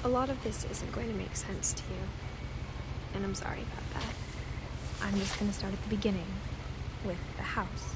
A lot of this isn't going to make sense to you, and I'm sorry about that. I'm just going to start at the beginning, with the house.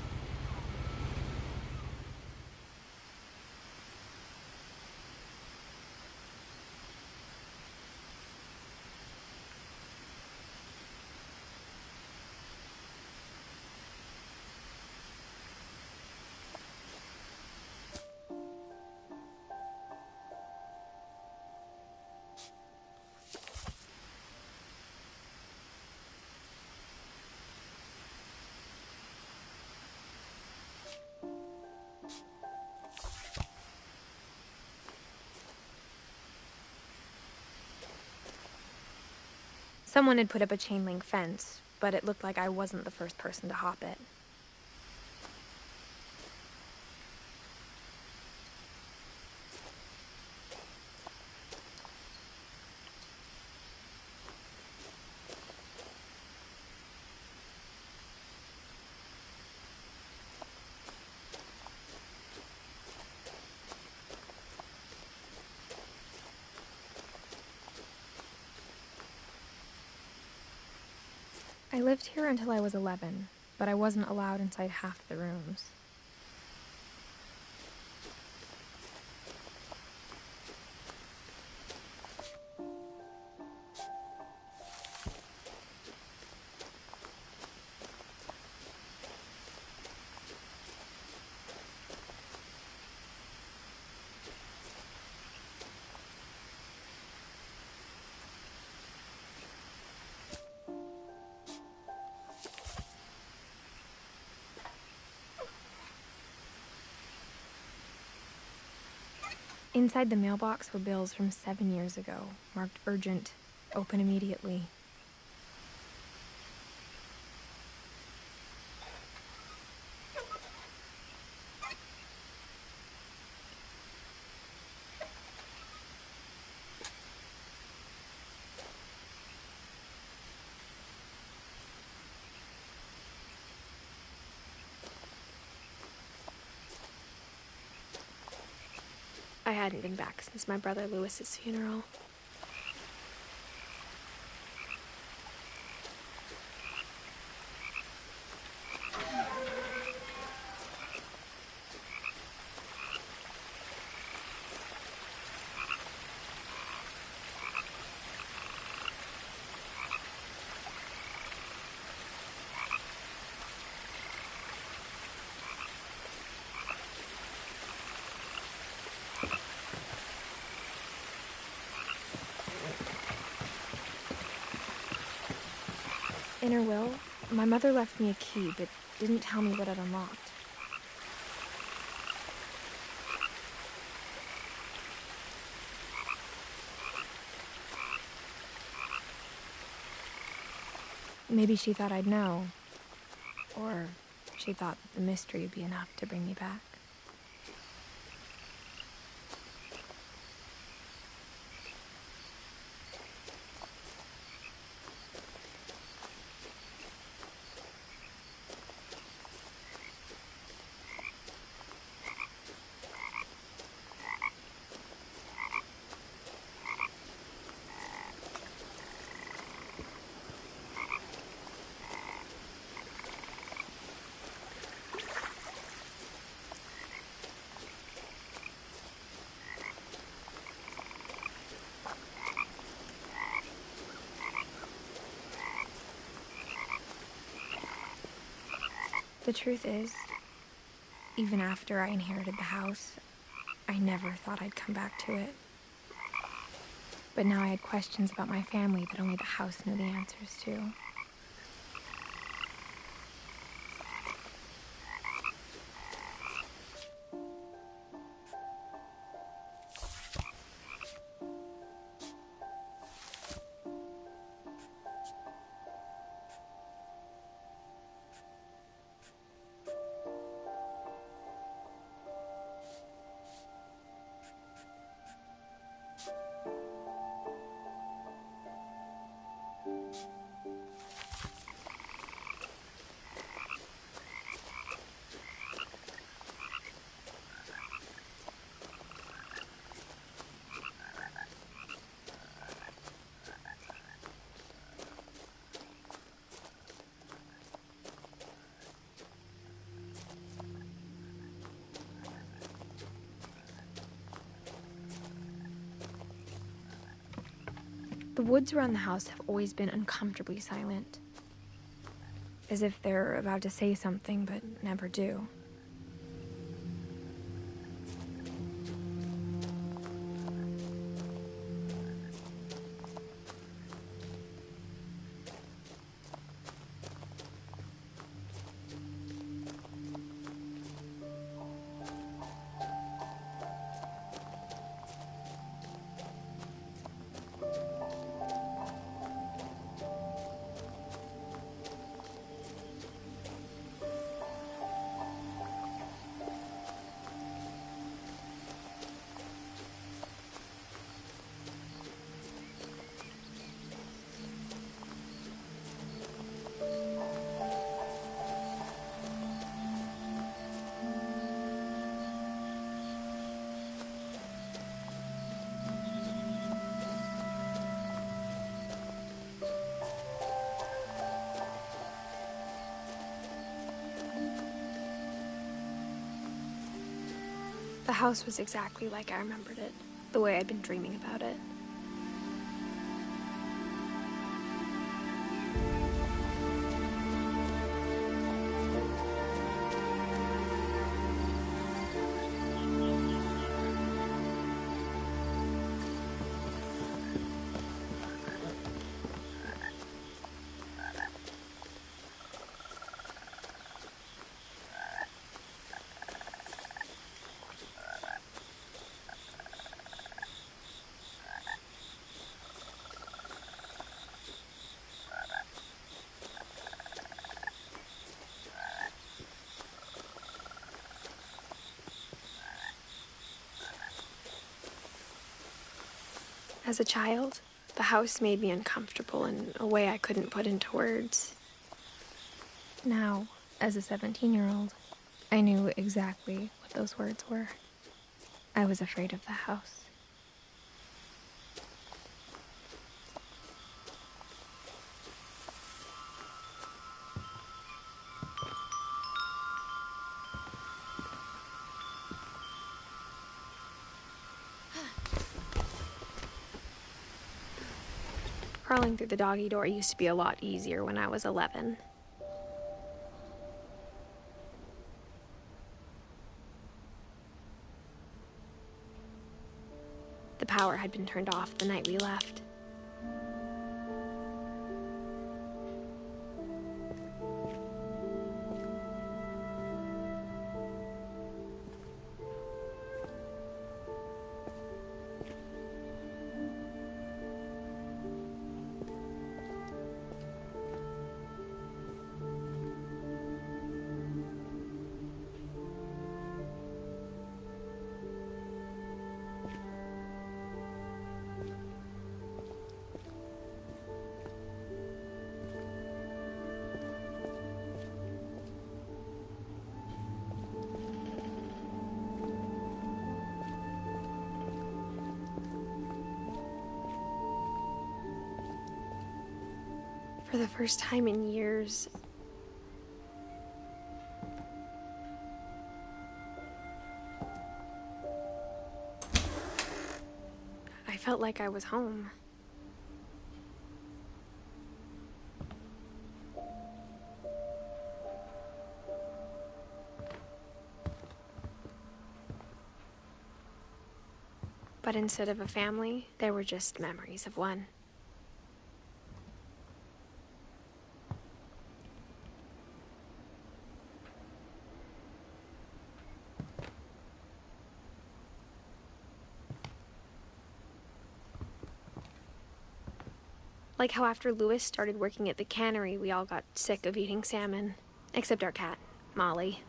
Someone had put up a chain link fence, but it looked like I wasn't the first person to hop it. I lived here until I was 11, but I wasn't allowed inside half the rooms. Inside the mailbox were bills from 7 years ago, marked urgent, open immediately. I hadn't been back since my brother Lewis's funeral. In her will, my mother left me a key, but didn't tell me what it unlocked. Maybe she thought I'd know, or she thought that the mystery would be enough to bring me back. The truth is, even after I inherited the house, I never thought I'd come back to it. But now I had questions about my family that only the house knew the answers to. The woods around the house have always been uncomfortably silent, as if they're about to say something but never do. The house was exactly like I remembered it, the way I'd been dreaming about it. As a child, the house made me uncomfortable in a way I couldn't put into words. Now, as a 17-year-old, I knew exactly what those words were. I was afraid of the house. Crawling through the doggy door used to be a lot easier when I was 11. The power had been turned off the night we left. For the first time in years, I felt like I was home. But instead of a family, there were just memories of one. Like how after Louis started working at the cannery, we all got sick of eating salmon. Except our cat, Molly.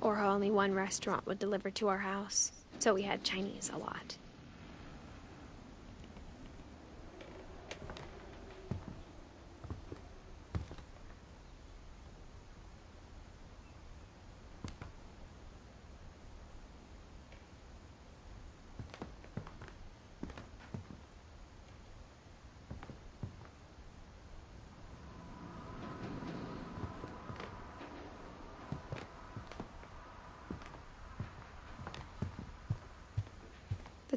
Or how only one restaurant would deliver to our house, so we had Chinese a lot.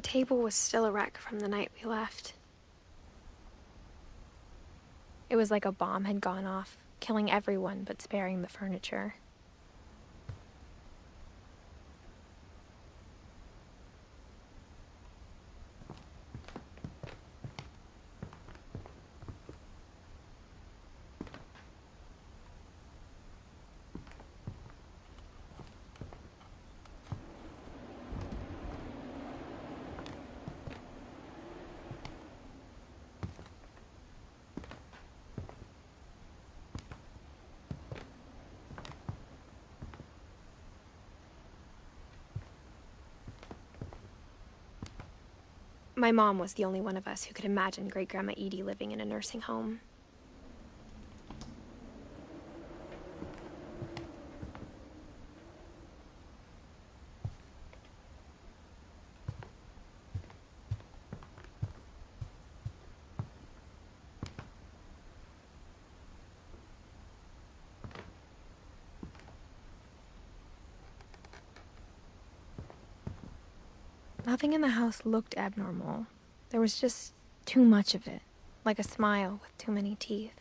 table was still a wreck from the night we left. It was like a bomb had gone off, killing everyone but sparing the furniture. My mom was the only one of us who could imagine Great-Grandma Edie living in a nursing home. Nothing in the house looked abnormal. There was just too much of it, like a smile with too many teeth.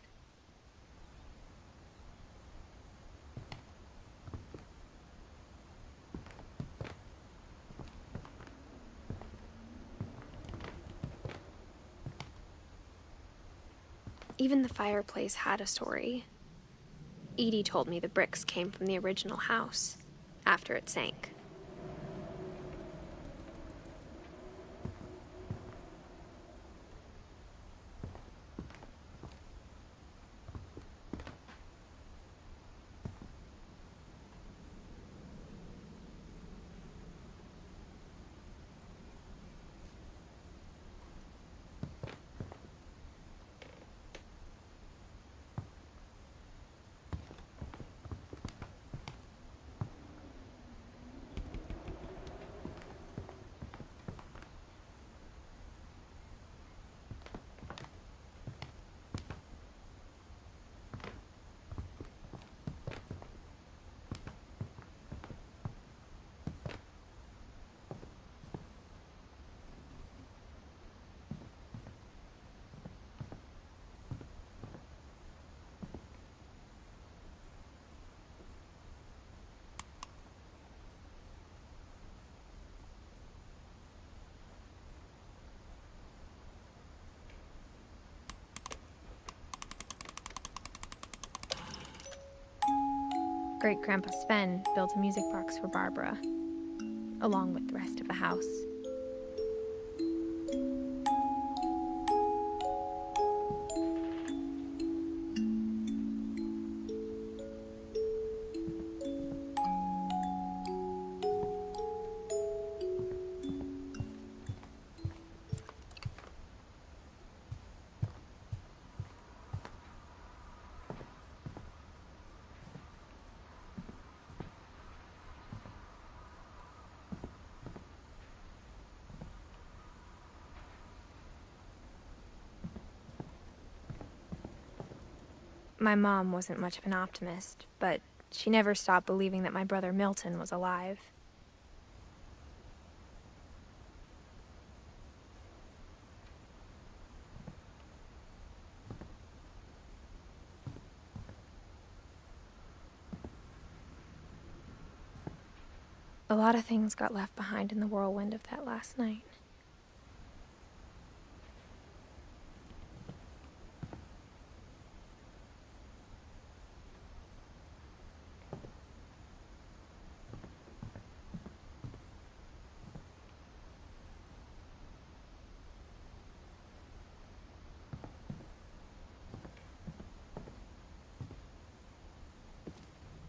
Even the fireplace had a story. Edie told me the bricks came from the original house, after it sank. Great-Grandpa Sven built a music box for Barbara, along with the rest of the house. My mom wasn't much of an optimist, but she never stopped believing that my brother Milton was alive. A lot of things got left behind in the whirlwind of that last night.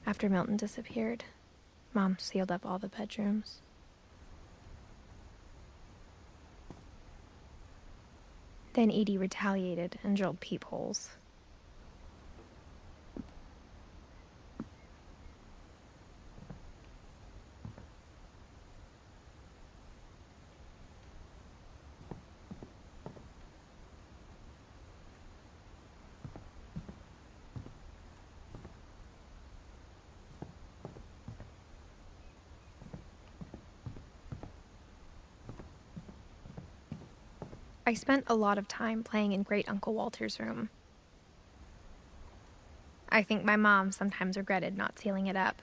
After Milton disappeared, Mom sealed up all the bedrooms. Then Edie retaliated and drilled peepholes. I spent a lot of time playing in Great Uncle Walter's room. I think my mom sometimes regretted not sealing it up.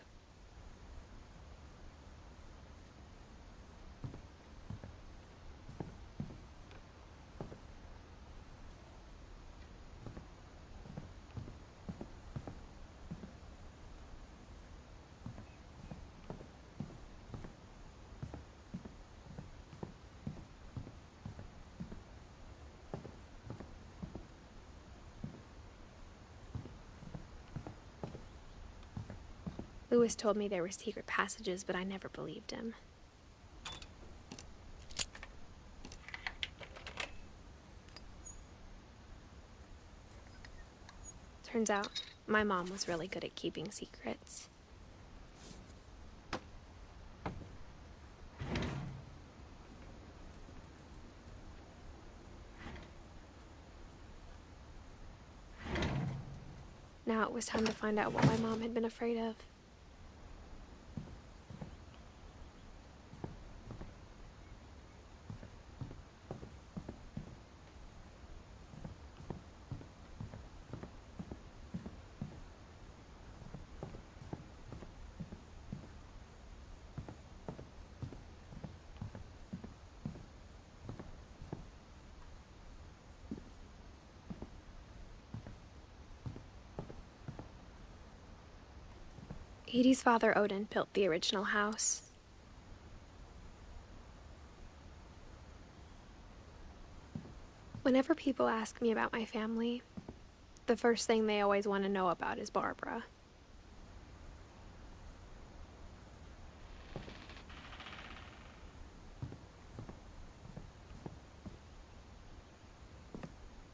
Louis told me there were secret passages, but I never believed him. Turns out, my mom was really good at keeping secrets. Now it was time to find out what my mom had been afraid of. Edie's father, Odin, built the original house. Whenever people ask me about my family, the first thing they always want to know about is Barbara.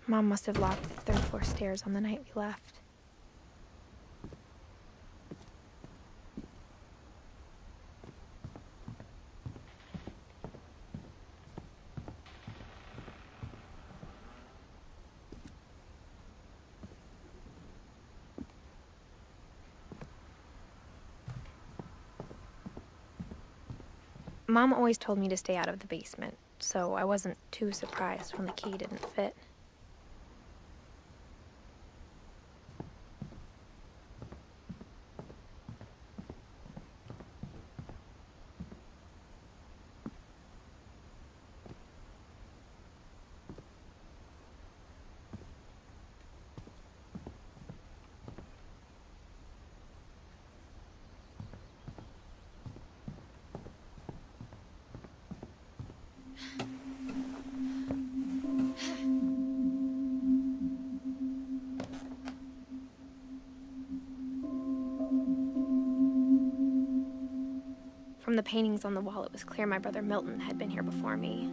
Mom must have locked the third floor stairs on the night we left. Mom always told me to stay out of the basement, so I wasn't too surprised when the key didn't fit. From the paintings on the wall, it was clear my brother Milton had been here before me.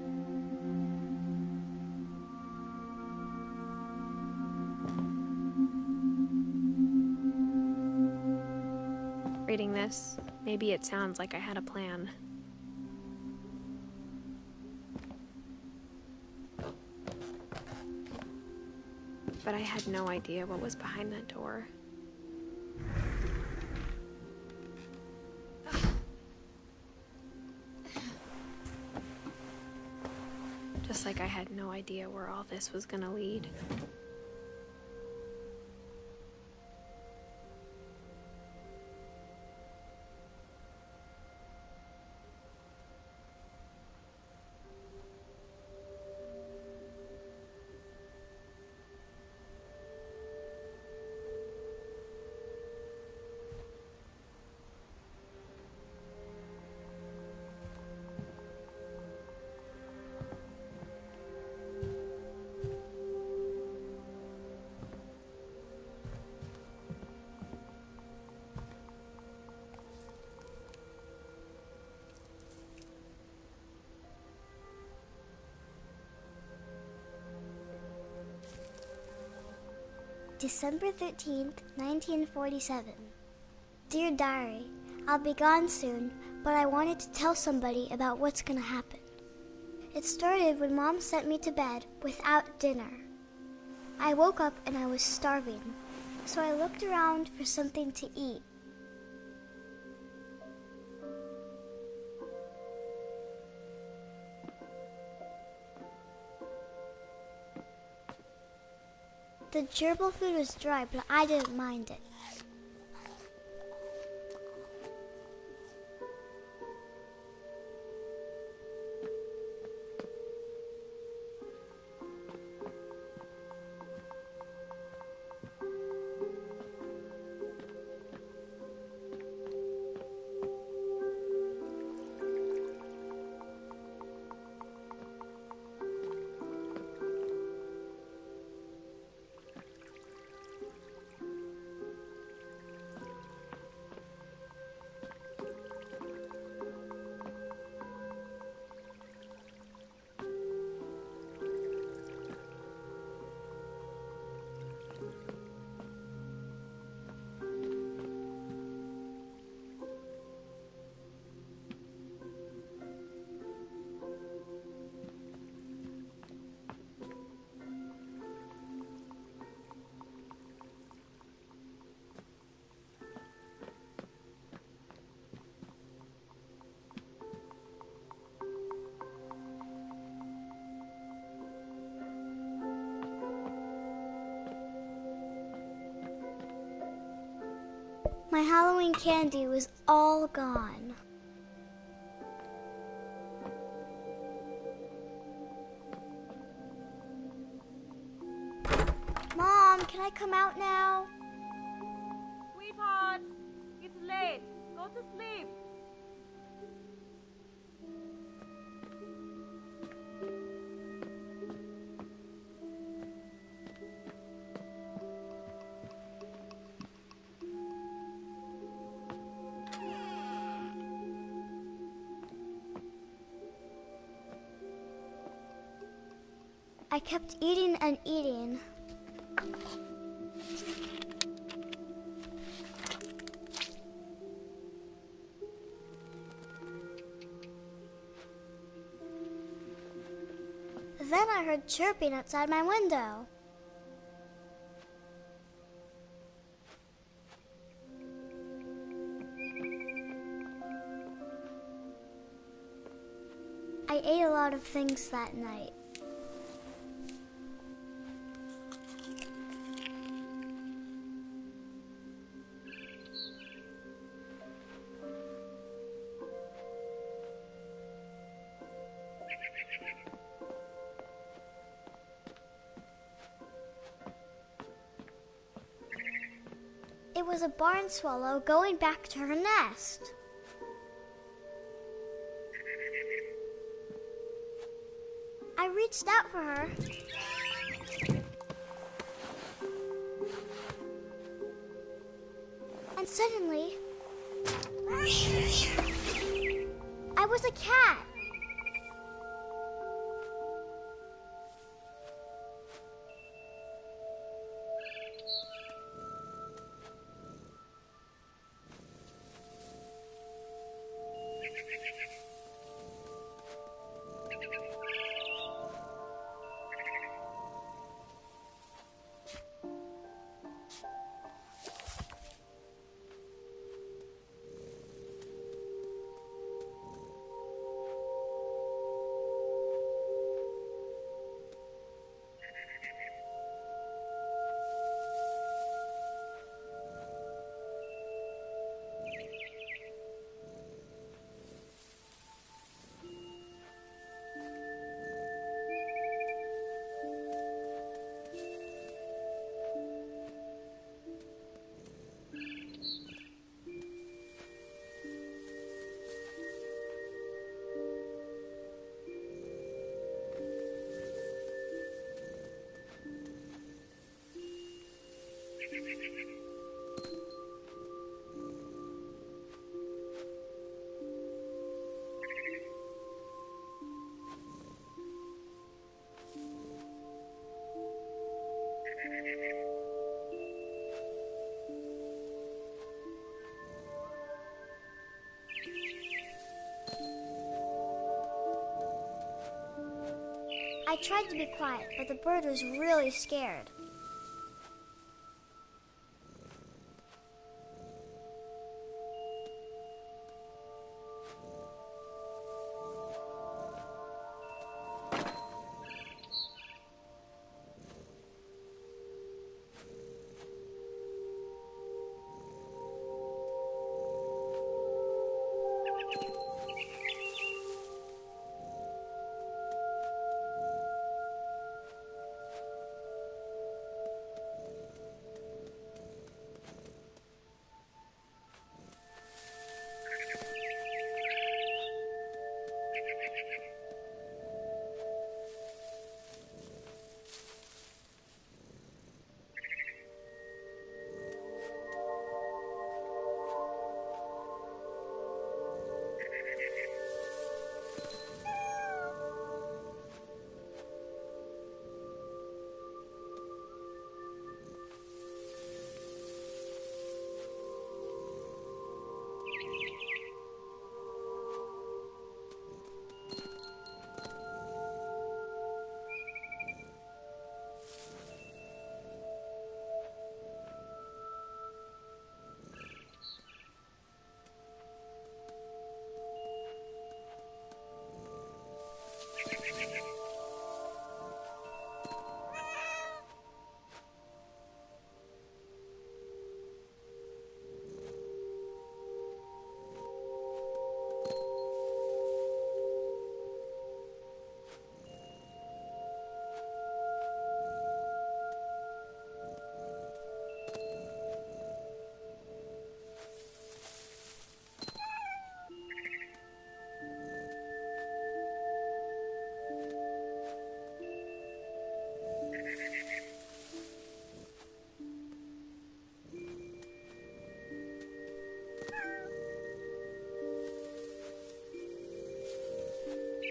Reading this, maybe it sounds like I had a plan. But I had no idea what was behind that door. Just like I had no idea where all this was gonna lead. December 13th, 1947. Dear Diary, I'll be gone soon, but I wanted to tell somebody about what's gonna happen. It started when Mom sent me to bed without dinner. I woke up and I was starving, so I looked around for something to eat. The gerbil food was dry, but I didn't mind it. My Halloween candy was all gone. Mom, can I come out now? Sweetheart, it's late. Go to sleep. I kept eating and eating. Then I heard chirping outside my window. I ate a lot of things that night. It was a barn swallow going back to her nest. I reached out for her. And suddenly, I was a cat. I tried to be quiet, but the bird was really scared.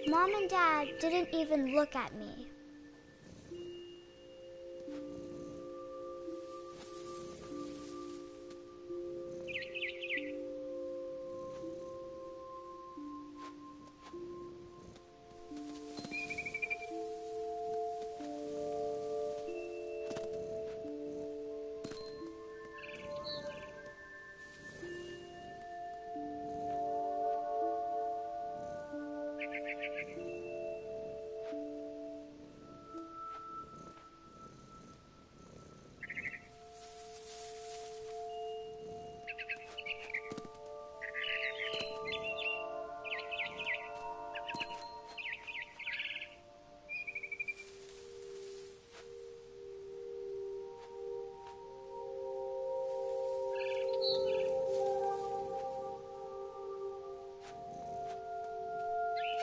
Mom and Dad didn't even look at me.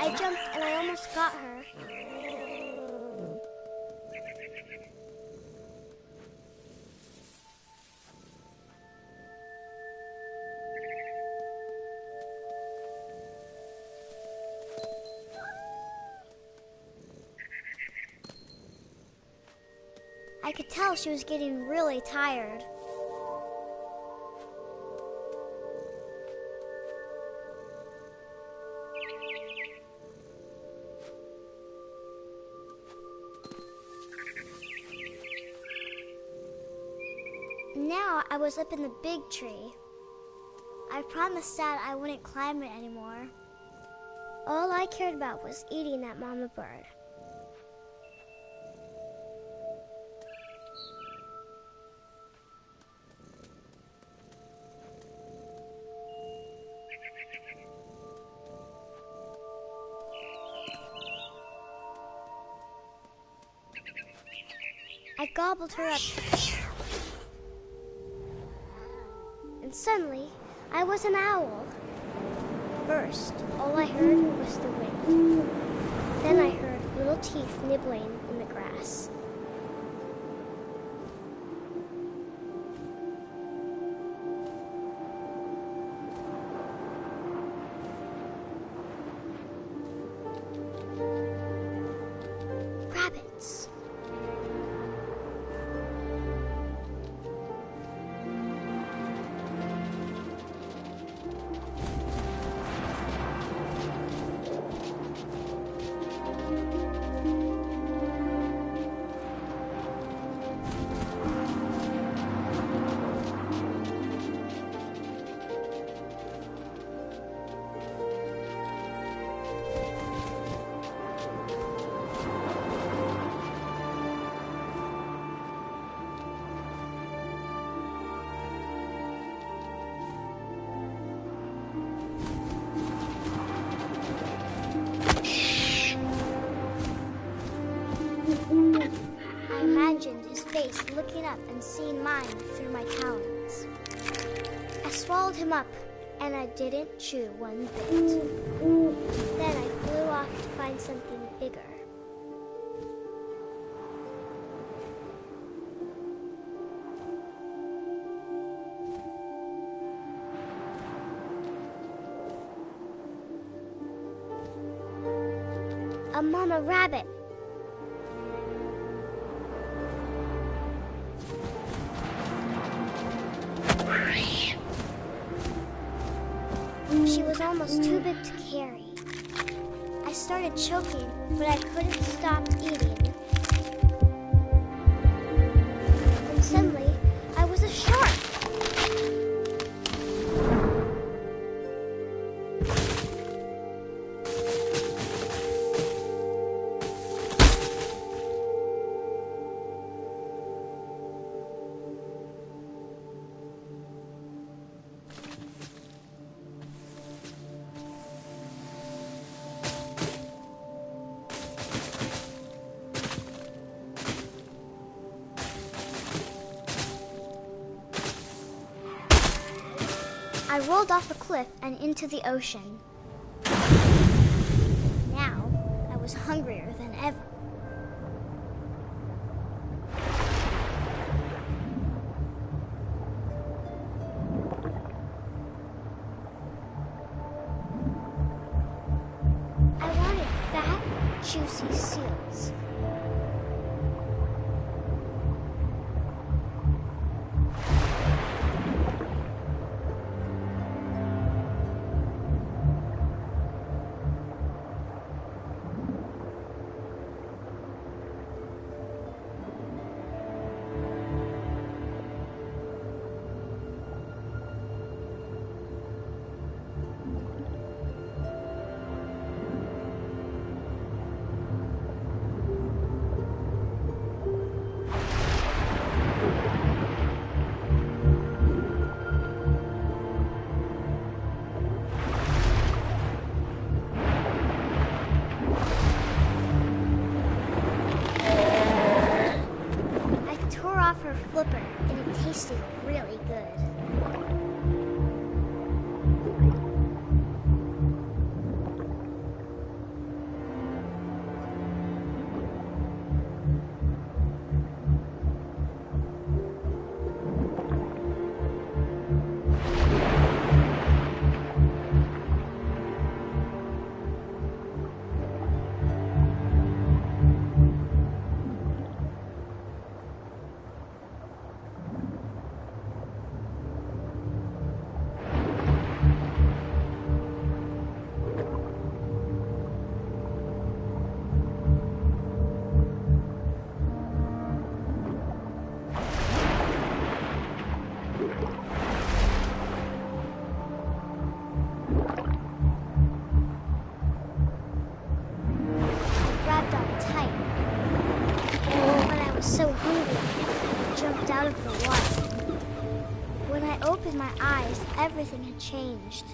I jumped and I almost got her. I could tell she was getting really tired. Now I was up in the big tree. I promised Dad I wouldn't climb it anymore. All I cared about was eating that mama bird. I gobbled her up. And suddenly, I was an owl. First, all I heard was the wind. Then I heard little teeth nibbling in the grass. Rabbits. I imagined his face looking up and seeing mine through my talons. I swallowed him up, and I didn't chew one bit. Then I flew off to find something bigger. A mama rabbit. She was almost too big to carry. I started choking, but I couldn't stop eating. And suddenly, I was a shark. I rolled off a cliff and into the ocean. Now, I was hungrier than ever. I wanted juicy seals. Her flipper, and it tasted really good. So hungry, I jumped out of the water. When I opened my eyes, everything had changed.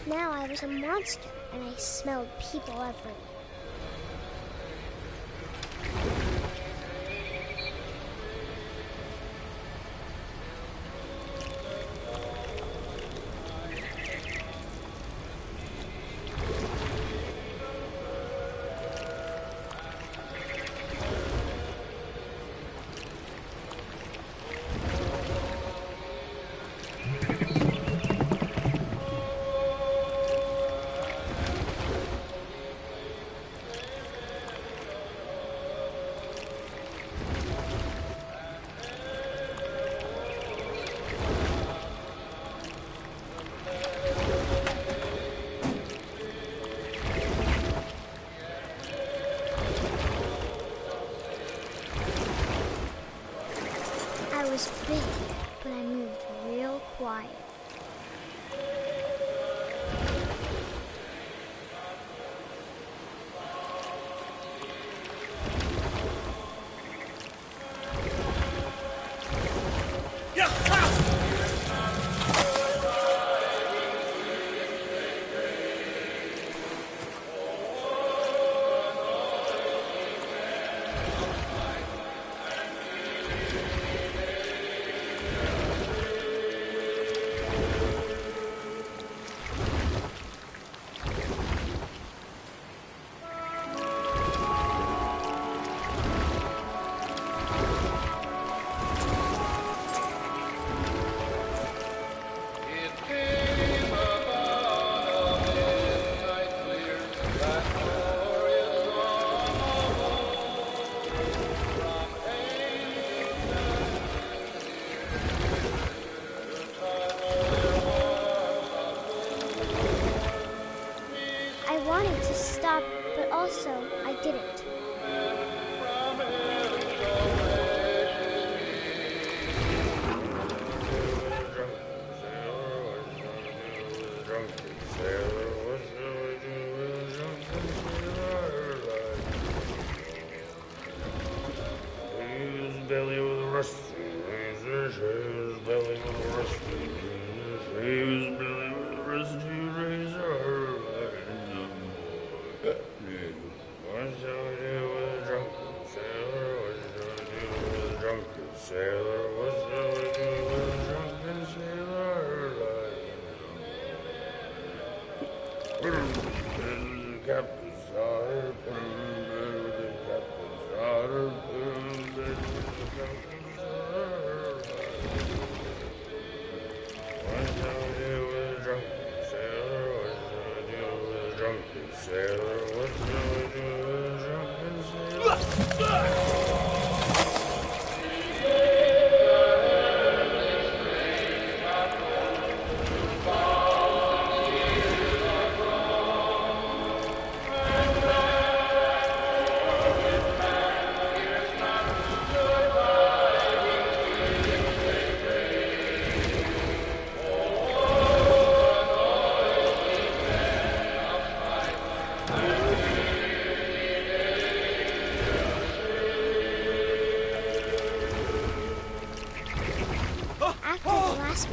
Now I was a monster, and I smelled people everywhere. I was big, but I moved real quiet. I wanted to stop, but also I didn't. Belly with a rusty razor.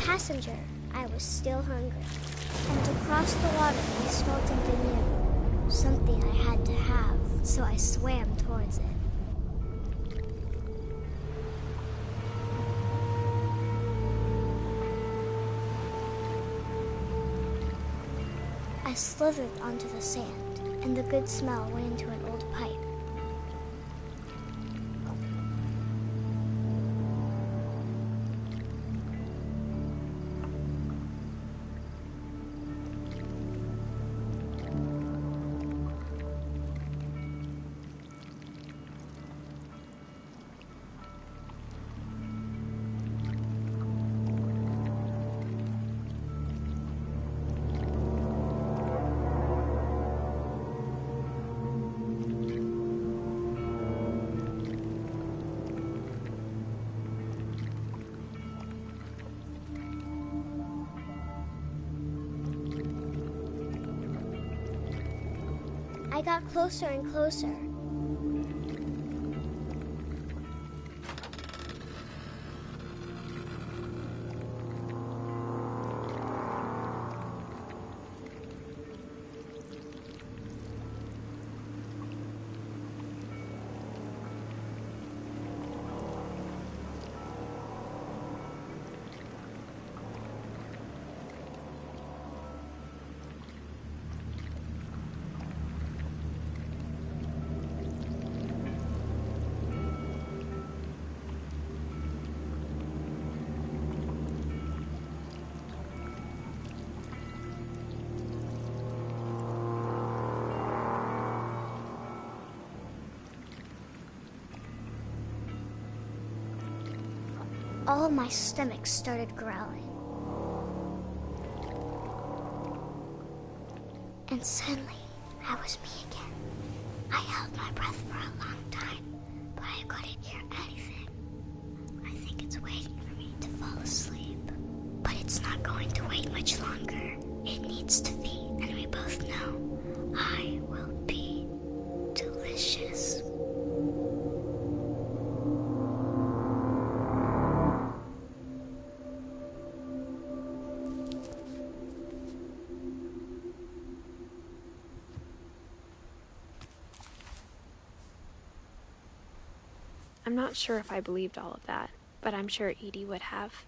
Passenger, I was still hungry. And to cross the water, I smelled something new. Something I had to have, so I swam towards it. I slithered onto the sand, and the good smell went into an old pipe. I got closer and closer. All of my stomach started growling. And suddenly, I was me again. I held my breath for a long time, but I couldn't hear anything. I think it's waiting for me to fall asleep. But it's not going to wait much longer. It needs to feed, and we both know I will be delicious. I'm not sure if I believed all of that, but I'm sure Edie would have.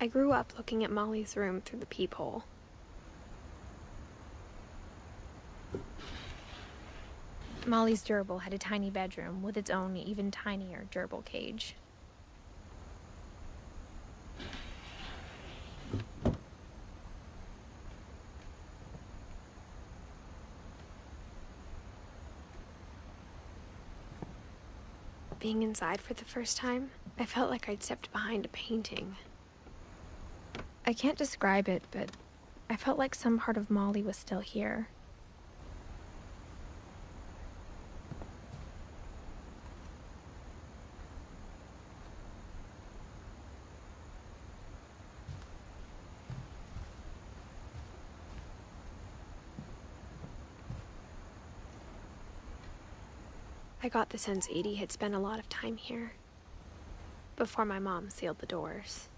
I grew up looking at Molly's room through the peephole. Molly's gerbil had a tiny bedroom with its own even tinier gerbil cage. Being inside for the first time, I felt like I'd stepped behind a painting. I I can't describe it, but I felt like some part of Molly was still here. I got the sense Edie had spent a lot of time here, before my mom sealed the doors.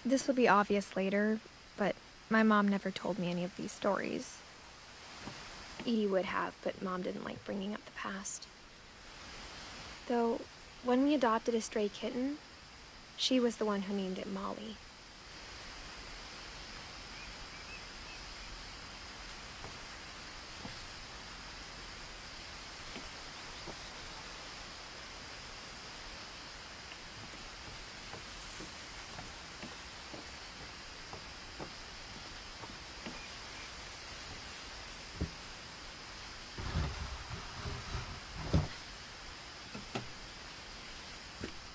This will be obvious later, but my mom never told me any of these stories. Edie would have, but Mom didn't like bringing up the past. Though, when we adopted a stray kitten, she was the one who named it Molly.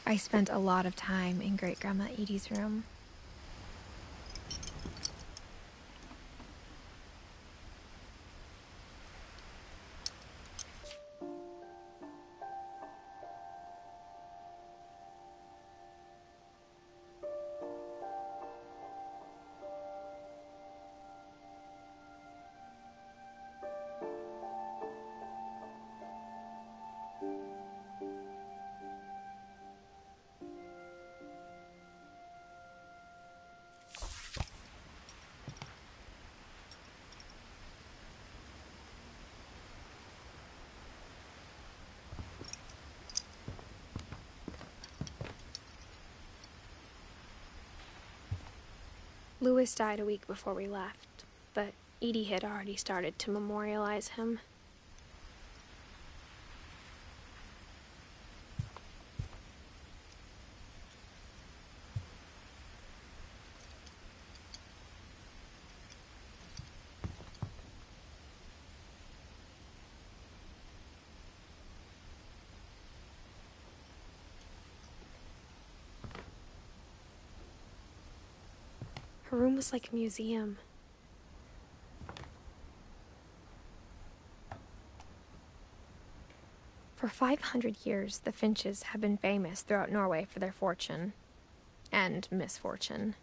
I spent a lot of time in Great-Grandma Edie's room. Louis died a week before we left, but Edie had already started to memorialize him. Her room was like a museum. For 500 years, the Finches have been famous throughout Norway for their fortune and misfortune.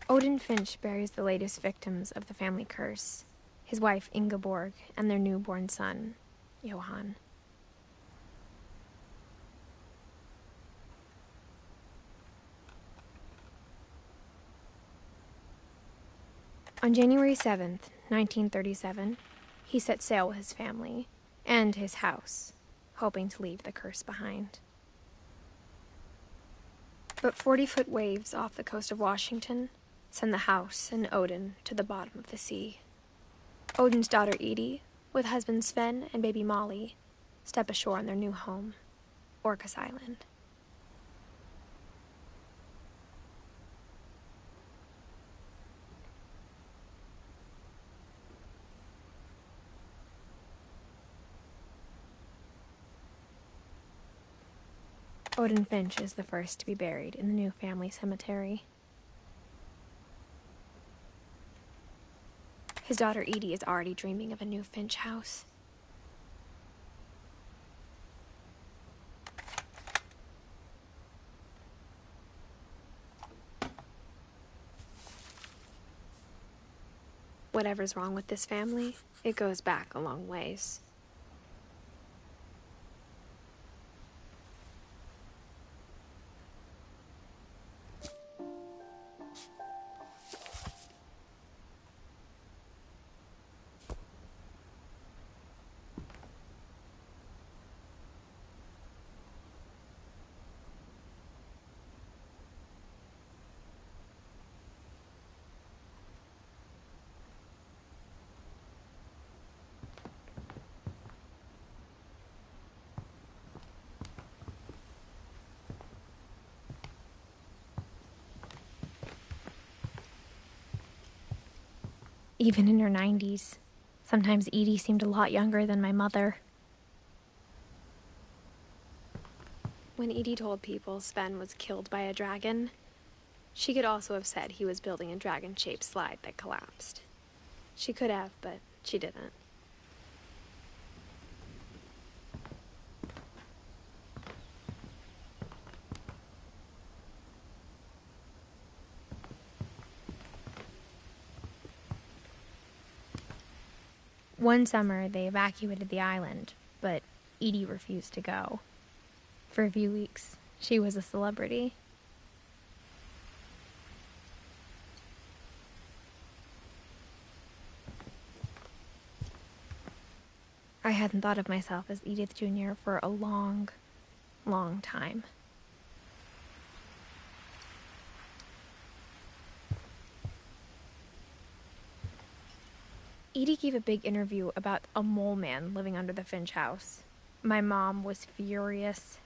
Odin Finch buries the latest victims of the family curse, his wife Ingeborg and their newborn son, Johan. On January 7th, 1937, he set sail with his family and his house, hoping to leave the curse behind. But 40-foot waves off the coast of Washington send the house and Odin to the bottom of the sea. Odin's daughter Edie, with husband Sven and baby Molly, step ashore on their new home, Orcas Island. Odin Finch is the first to be buried in the new family cemetery. His daughter Edie is already dreaming of a new Finch house. Whatever's wrong with this family, it goes back a long ways. Even in her 90s, sometimes Edie seemed a lot younger than my mother. When Edie told people Sven was killed by a dragon, she could also have said he was building a dragon-shaped slide that collapsed. She could have, but she didn't. One summer, they evacuated the island, but Edie refused to go. For a few weeks, she was a celebrity. I hadn't thought of myself as Edith Jr. for a long, long time. Edie gave a big interview about a mole man living under the Finch house. My mom was furious.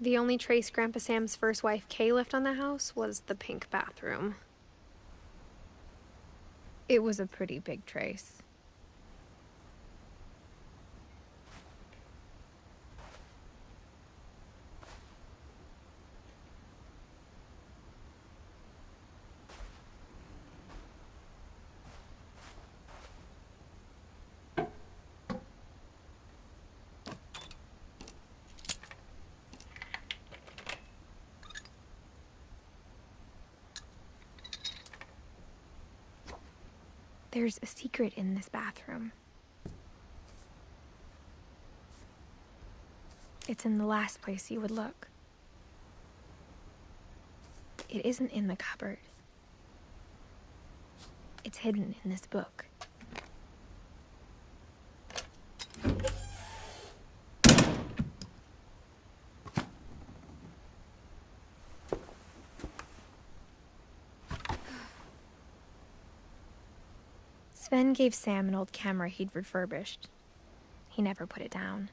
The only trace Grandpa Sam's first wife, Kay, left on the house was the pink bathroom. It was a pretty big trace. There's a secret in this bathroom. It's in the last place you would look. It isn't in the cupboard. It's hidden in this book. Sven gave Sam an old camera he'd refurbished. He never put it down.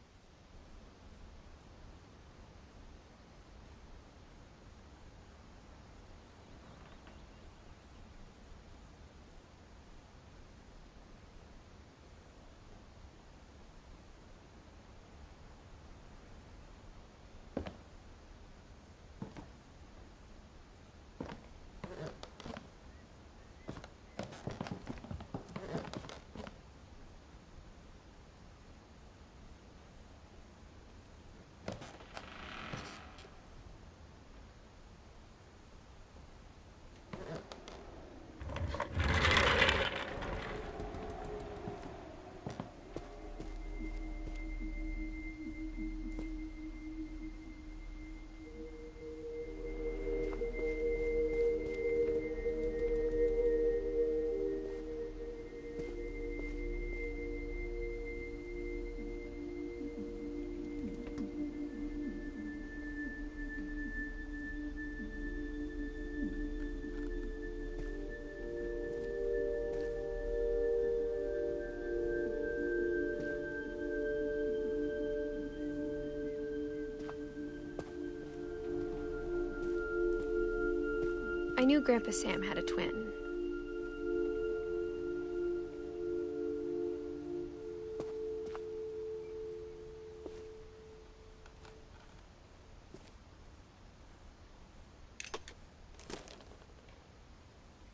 I knew Grandpa Sam had a twin.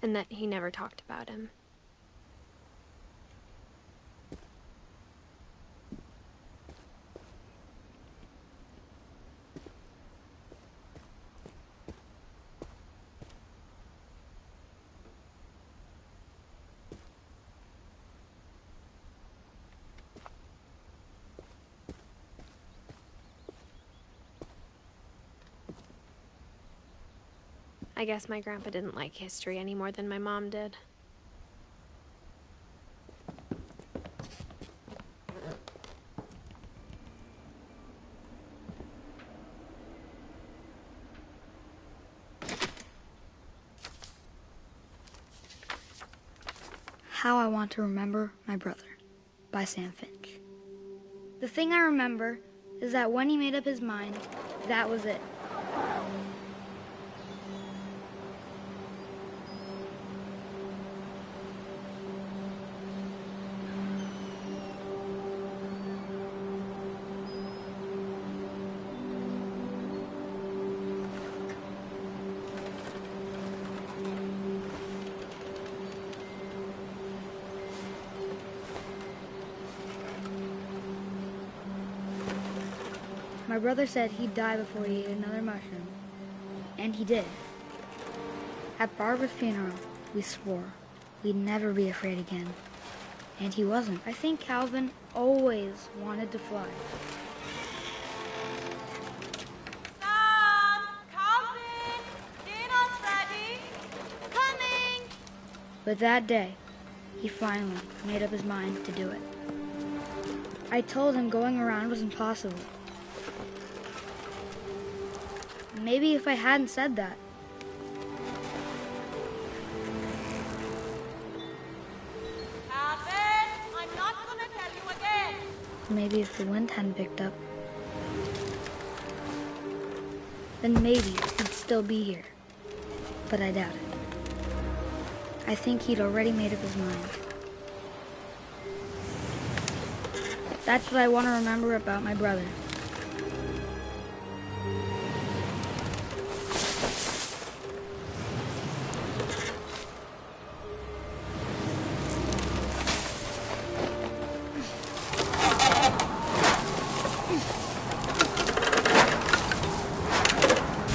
And that he never talked about him. I guess my grandpa didn't like history any more than my mom did. How I Want to Remember My Brother by Sam Finch. The thing I remember is that when he made up his mind, that was it. My brother said he'd die before he ate another mushroom. And he did. At Barbara's funeral, we swore we'd never be afraid again. And he wasn't. I think Calvin always wanted to fly. Sam! Calvin! Dinner's ready! Coming! But that day, he finally made up his mind to do it. I told him going around was impossible. Maybe if I hadn't said that. Calvin, I'm not gonna tell you again. Maybe if the wind hadn't picked up. Then maybe he'd still be here. But I doubt it. I think he'd already made up his mind. That's what I want to remember about my brother.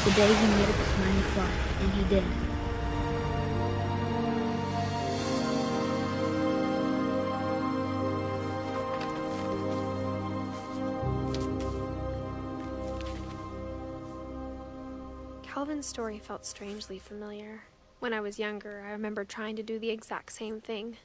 The day he made up his mind to fly, and he did. Calvin's story felt strangely familiar. When I was younger, I remember trying to do the exact same thing.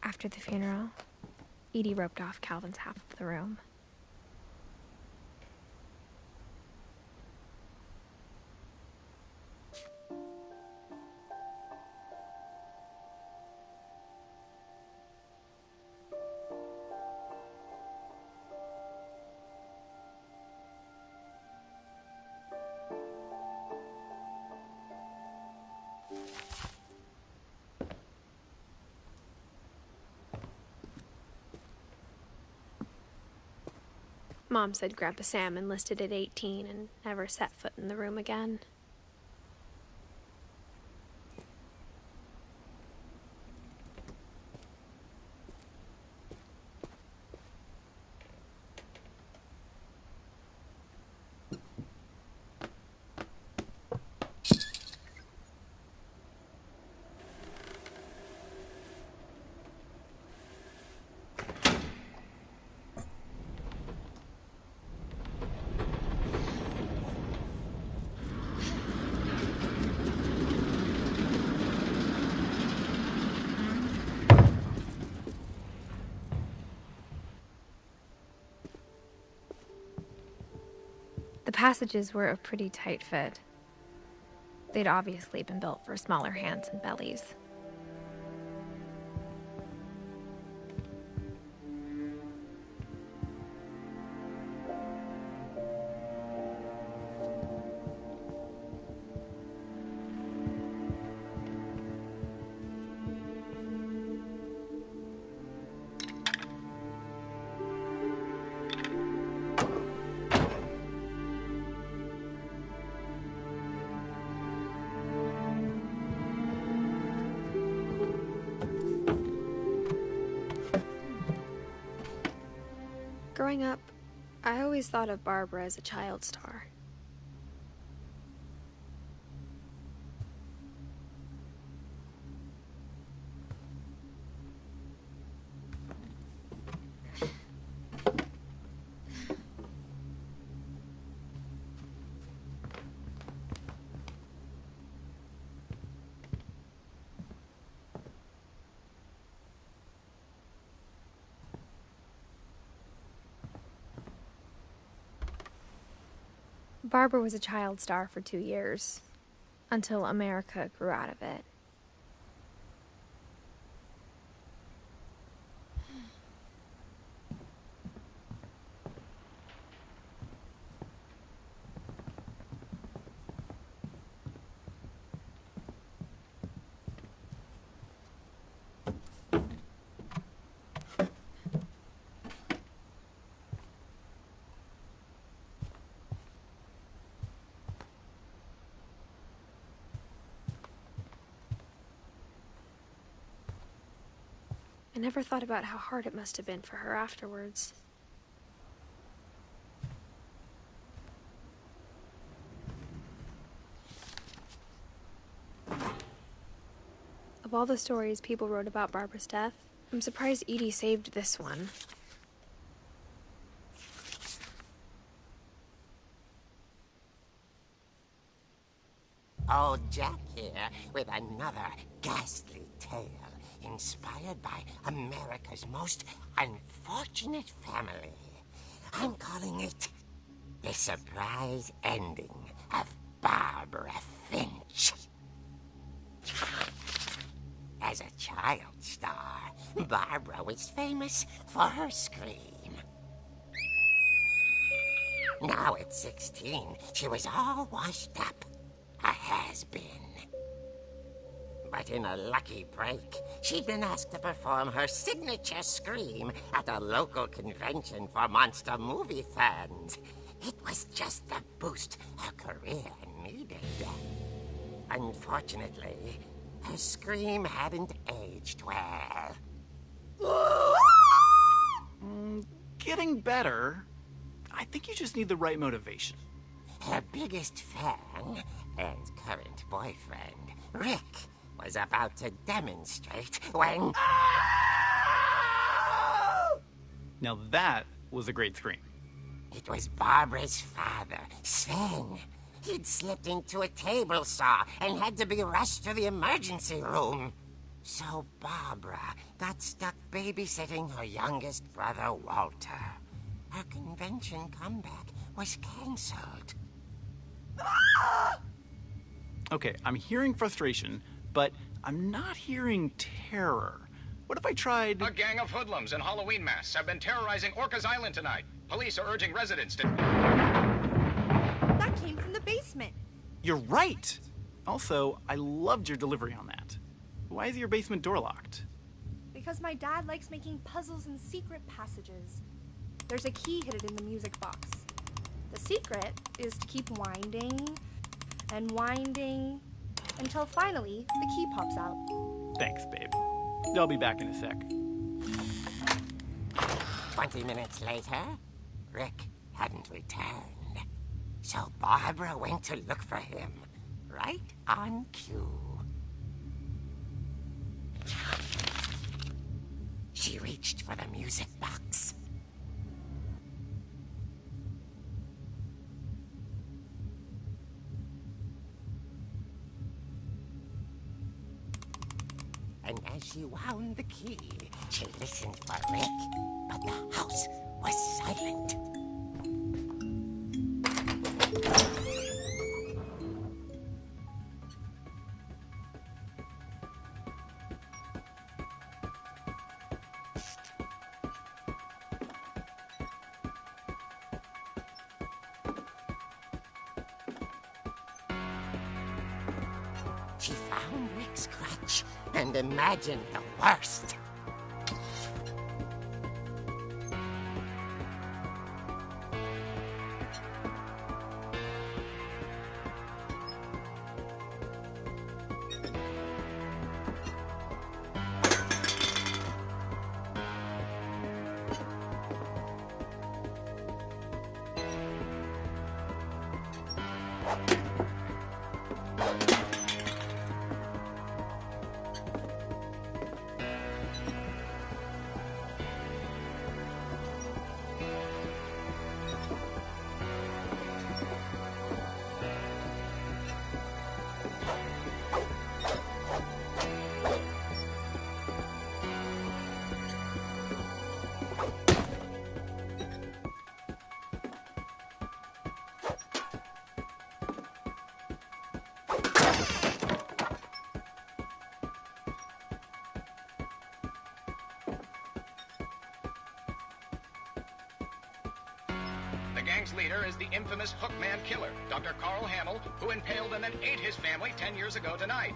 After the funeral, Edie roped off Calvin's half of the room. Mom said Grandpa Sam enlisted at 18 and never set foot in the room again. The passages were a pretty tight fit. They'd obviously been built for smaller hands and bellies. Growing up, I always thought of Barbara as a child star. Barbara was a child star for 2 years, until America grew out of it. I never thought about how hard it must have been for her afterwards. Of all the stories people wrote about Barbara's death, I'm surprised Edie saved this one. Old Jack here with another ghastly tale inspired by America's most unfortunate family. I'm calling it The Surprise Ending of Barbara Finch. As a child star, Barbara was famous for her scream. Now at 16, she was all washed up. A has-been. But in a lucky break, she'd been asked to perform her signature scream at a local convention for monster movie fans. It was just the boost her career needed. Unfortunately, her scream hadn't aged well. Getting better. I think you just need the right motivation. Her biggest fan and current boyfriend, Rick, was about to demonstrate when... Now that was a great scream. It was Barbara's father, Sven. He'd slipped into a table saw and had to be rushed to the emergency room. So Barbara got stuck babysitting her youngest brother, Walter. Her convention comeback was cancelled. Okay, I'm hearing frustration, but I'm not hearing terror. What if I tried... A gang of hoodlums in Halloween masks have been terrorizing Orcas Island tonight. Police are urging residents to... That came from the basement. You're right! Also, I loved your delivery on that. Why is your basement door locked? Because my dad likes making puzzles and secret passages. There's a key hidden in the music box. The secret is to keep winding and winding until finally the key pops out. Thanks, babe. I'll be back in a sec. 20 minutes later, Rick hadn't returned. So Barbara went to look for him, right on cue. She reached for the music box. And as she wound the key, she listened for Rick, but the house was silent. She found Rick's crutch and imagined the worst. The gang's leader is the infamous Hookman Killer, Dr. Carl Hamill, who impaled and then ate his family 10 years ago tonight.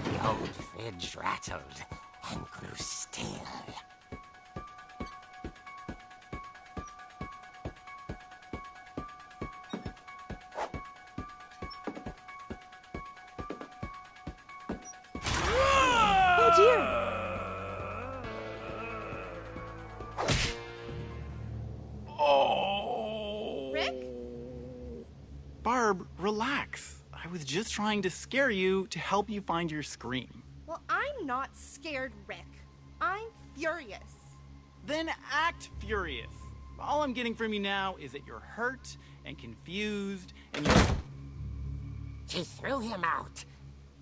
The old fridge rattled and grew still. Oh dear! Oh! Rick? Barb, relax. I was just trying to scare you to help you find your scream. Well, I'm not scared, Rick. I'm furious. Then act furious. All I'm getting from you now is that you're hurt and confused and you're... She threw him out,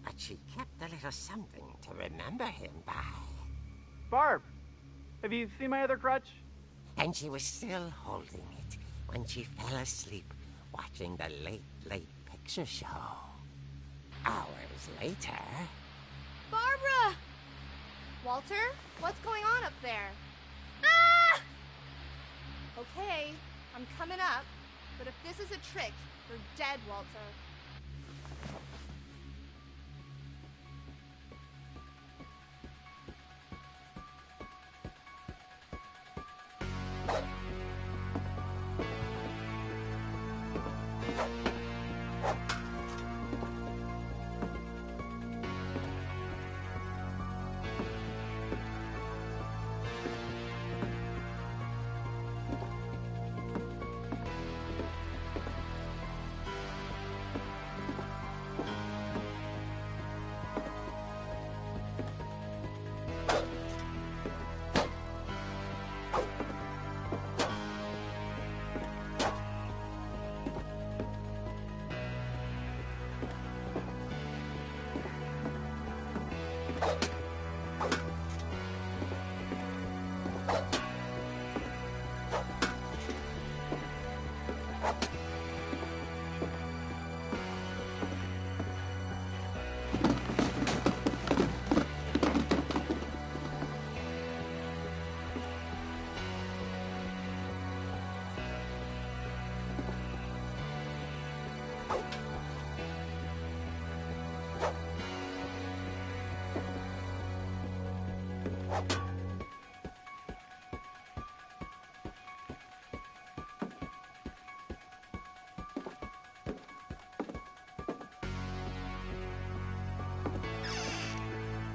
but she kept a little something to remember him by. Barb, have you seen my other crutch? And she was still holding it when she fell asleep watching the late picture show. Hours later... Barbara! Walter, what's going on up there? Ah! Okay, I'm coming up, but if this is a trick, you're dead, Walter.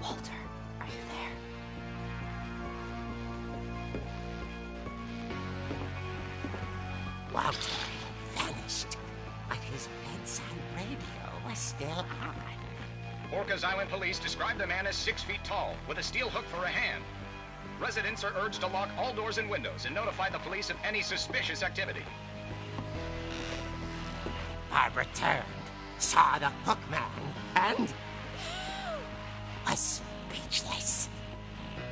Walter, are you there? Walter had vanished, but his bedside radio Orcas Island police describe the man as 6 feet tall, with a steel hook for a hand. Residents are urged to lock all doors and windows and notify the police of any suspicious activity. Barbara turned, saw the hook man, and was speechless.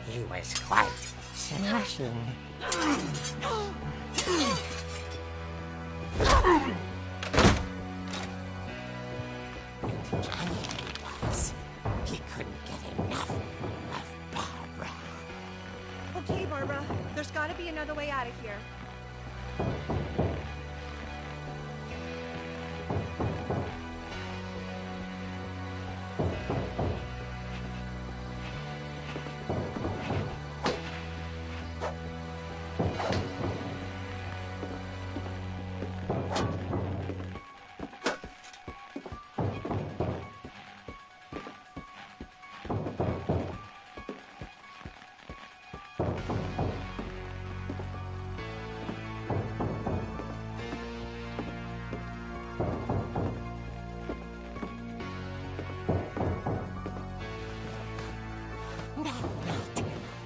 He was quite smashing. He couldn't get enough of Barbara. Okay, Barbara. There's gotta be another way out of here.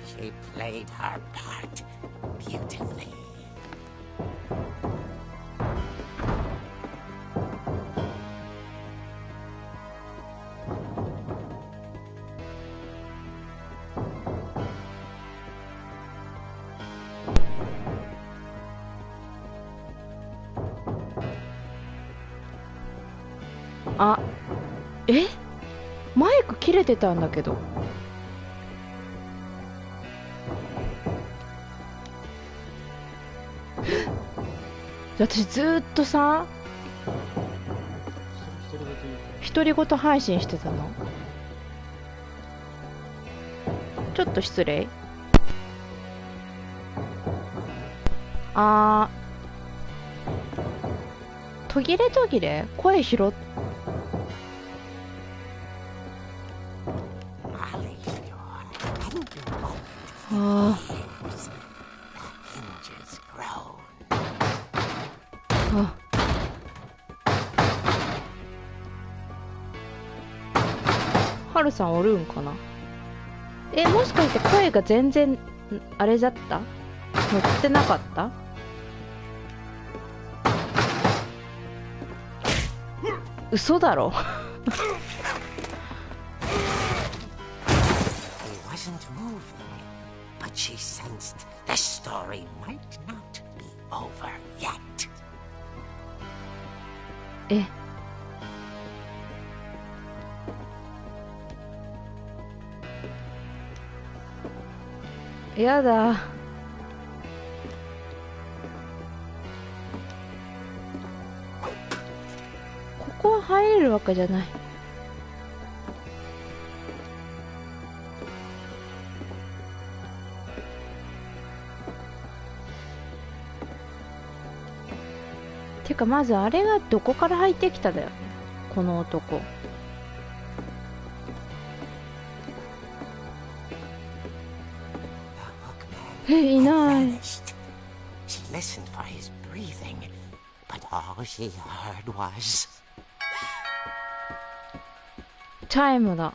She played her part beautifully. Ah, マイク切れてたんだけど。私ずーっとさ、独り言配信してたの。ちょっと失礼。途切れ途切れ声拾っはるさんおるんかな。もしかして声が全然あれだった？乗ってなかった？嘘だろ。やだ。ここは入れるわけじゃない。てかまずあれがどこから入ってきただよね、この男。いない。チャイムだ。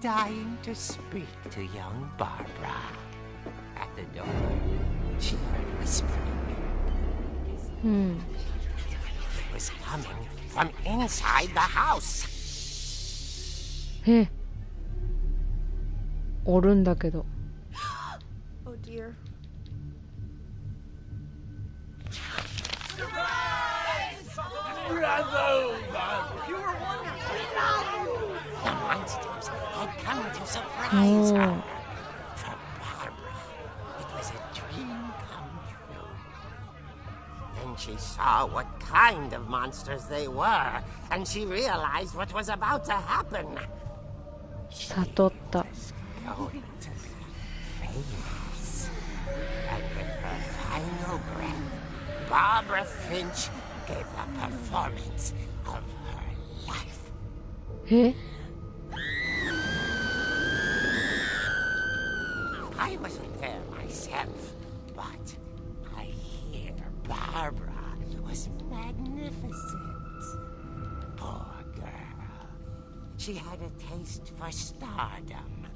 Dying to speak to young Barbara. At the door, she heard whispering. It was coming from inside the house. おるんだけど。Oh dear. The monsters had come to surprise her. For Barbara, it was a dream come true. Then she saw what kind of monsters they were, and she realized what was about to happen. 悟った。Going to be famous. And with her final breath, Barbara Finch gave the performance of her life. I wasn't myself, but I hear Barbara was magnificent. Poor girl. She had a taste for stardom.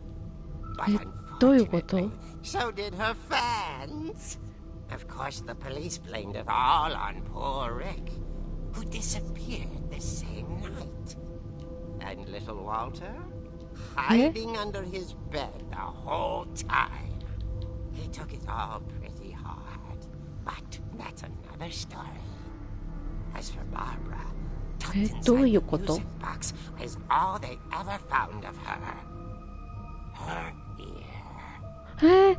But どういうこと？ unfortunately, so did her fans. Of course, the police blamed it all on poor Rick, who disappeared the same night. And little Walter, hiding under his bed the whole time. He took it all pretty hard, but that's another story. As for Barbara, tucked inside the music box is all they ever found of her. Her ear.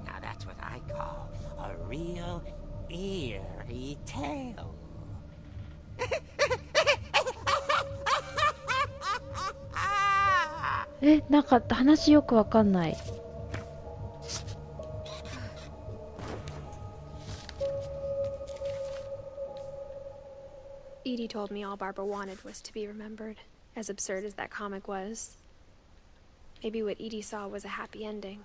Now that's what I call a real eerie tale. なんか話よくわかんない。Edie told me all Barbara wanted was to be remembered, as absurd as that comic was. Maybe what Edie saw was a happy ending.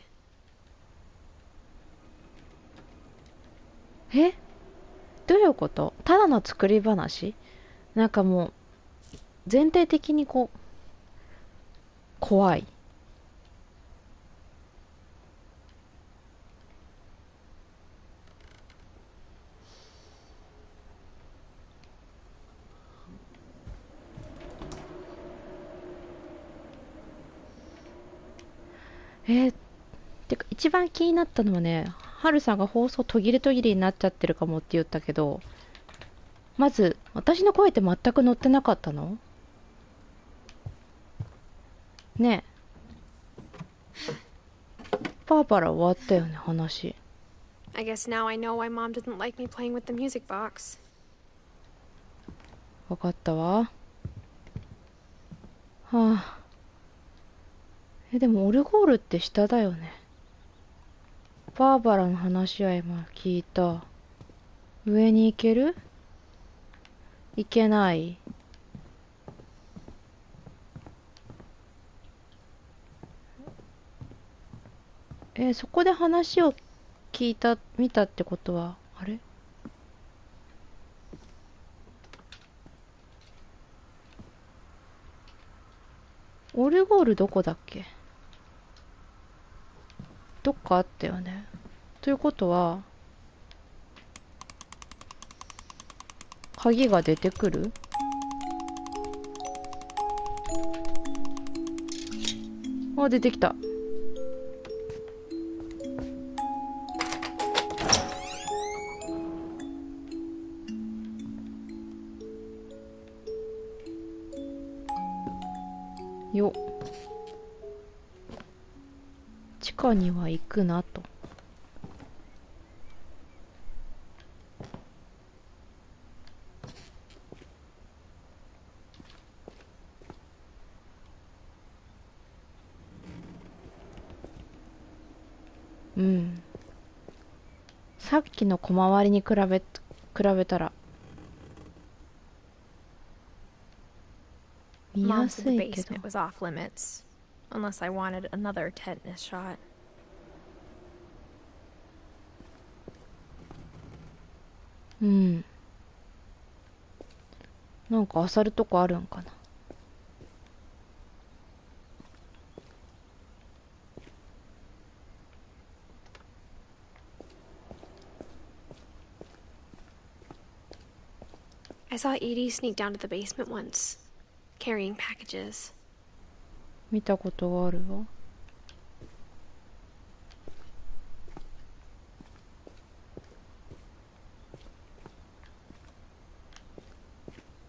どういうこと？ただの作り話？なんかもう全体的にこう怖い。てか一番気になったのはね、はるさんが放送途切れ途切れになっちゃってるかもって言ったけど、まず私の声って全く載ってなかったの？ねえ、バーバラ終わったよね、話。 I guess now I know why Mom didn't like me playing with the music box. わかったわ。はあ。でもオルゴールって下だよね。バーバラの話は今聞いた。上に行ける？行けない。そこで話を聞いた、見たってことは、あれ？オルゴールどこだっけ？どっかあったよね。ということは、鍵が出てくる？あ、出てきた。よっ。地下には行くなと。うん。さっきの小回りに比べたら見や Mom す said the いけど。 basement was off limits, unless I wanted another tetanus shot. うん。なんか漁るとこあるんかな。I saw Edie sneak down to the basement once, carrying packages. 見たことがあるわ。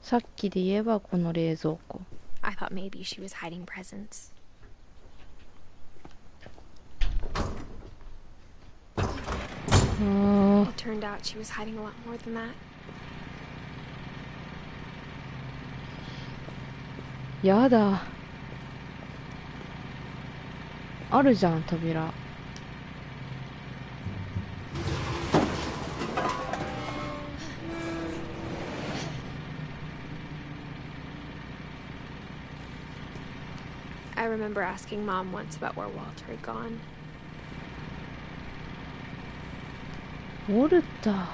さっきで言えばこの冷蔵庫。I thought maybe she was hiding presents. あ It turned out she was hiding a lot more than that. やだ。あるじゃん、扉。I remember asking Mom once about where Walter had gone. ウォルター。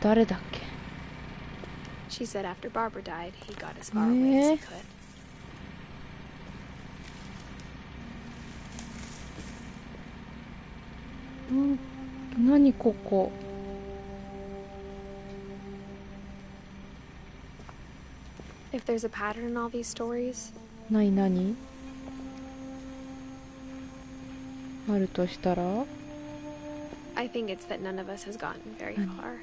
誰だっけ？ She said after Barbara died, he got as far away as he could. 何ここ。If there's a pattern in all these stories, 何あるとしたら I think it's that none of us has gotten very far.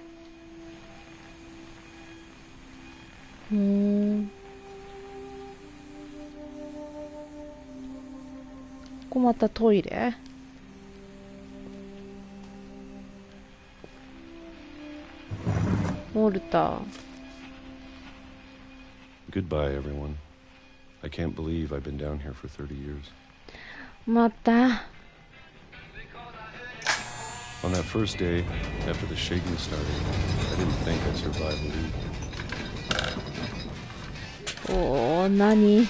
ここまたトイレ？ウォルター。 Goodbye, everyone. I can't believe I've been down here for 30 years. また。 On that first day, after the shaking started, I didn't think I'd survive a week. おー、何？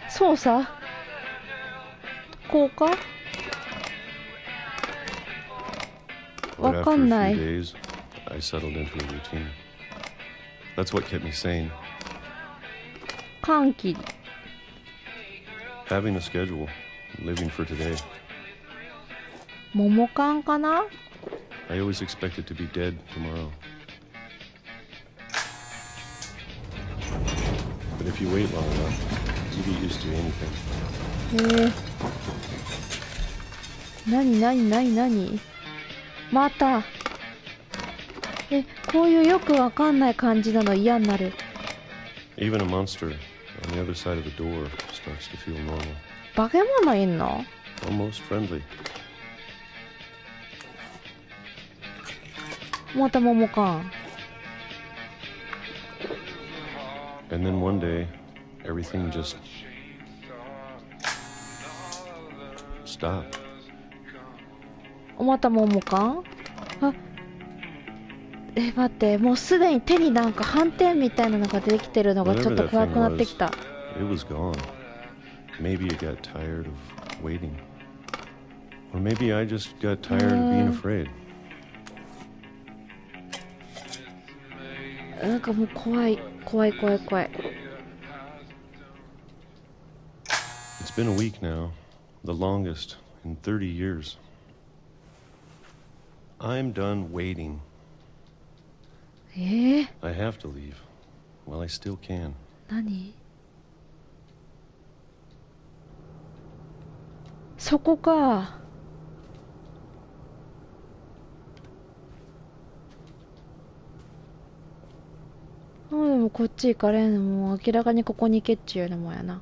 操作？こうか？ But わか after ん a ない。 few days, I settled into a routine. That's what kept me sane. 歓喜。 Having a schedule, living for today. 桃缶かな？ I always expected to be dead tomorrow. But if you wait long enough, you get used to anything. 何？また。こういうよくわかんない感じなの嫌になる。 Even a monster on the other side of the door starts to feel normal. 化け物いんの？ Almost friendly. また桃缶。 And then one day, everything just stopped. また桃缶？あ、待って、もうすでに手になんか斑点みたいなのができてるのがちょっと怖くなってきた。 It was gone. Maybe it got tired of waiting. Or maybe I just got tired of being afraid. なんかもう怖い。It's been a week now, the longest in 30 years. I'm done waiting. I have to leave while I still can. 何？そこか。でもこっち行かれんのもう明らかにここに行けっちゅうようなもんやな。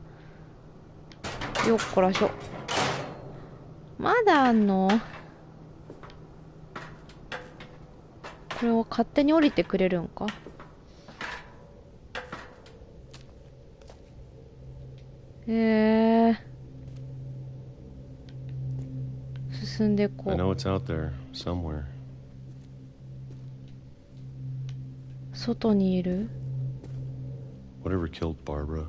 よっこらしょ。まだあんの？これを勝手に降りてくれるんか？進んでこう。I know it's out there somewhere. 外にいる？ Whatever killed Barbara.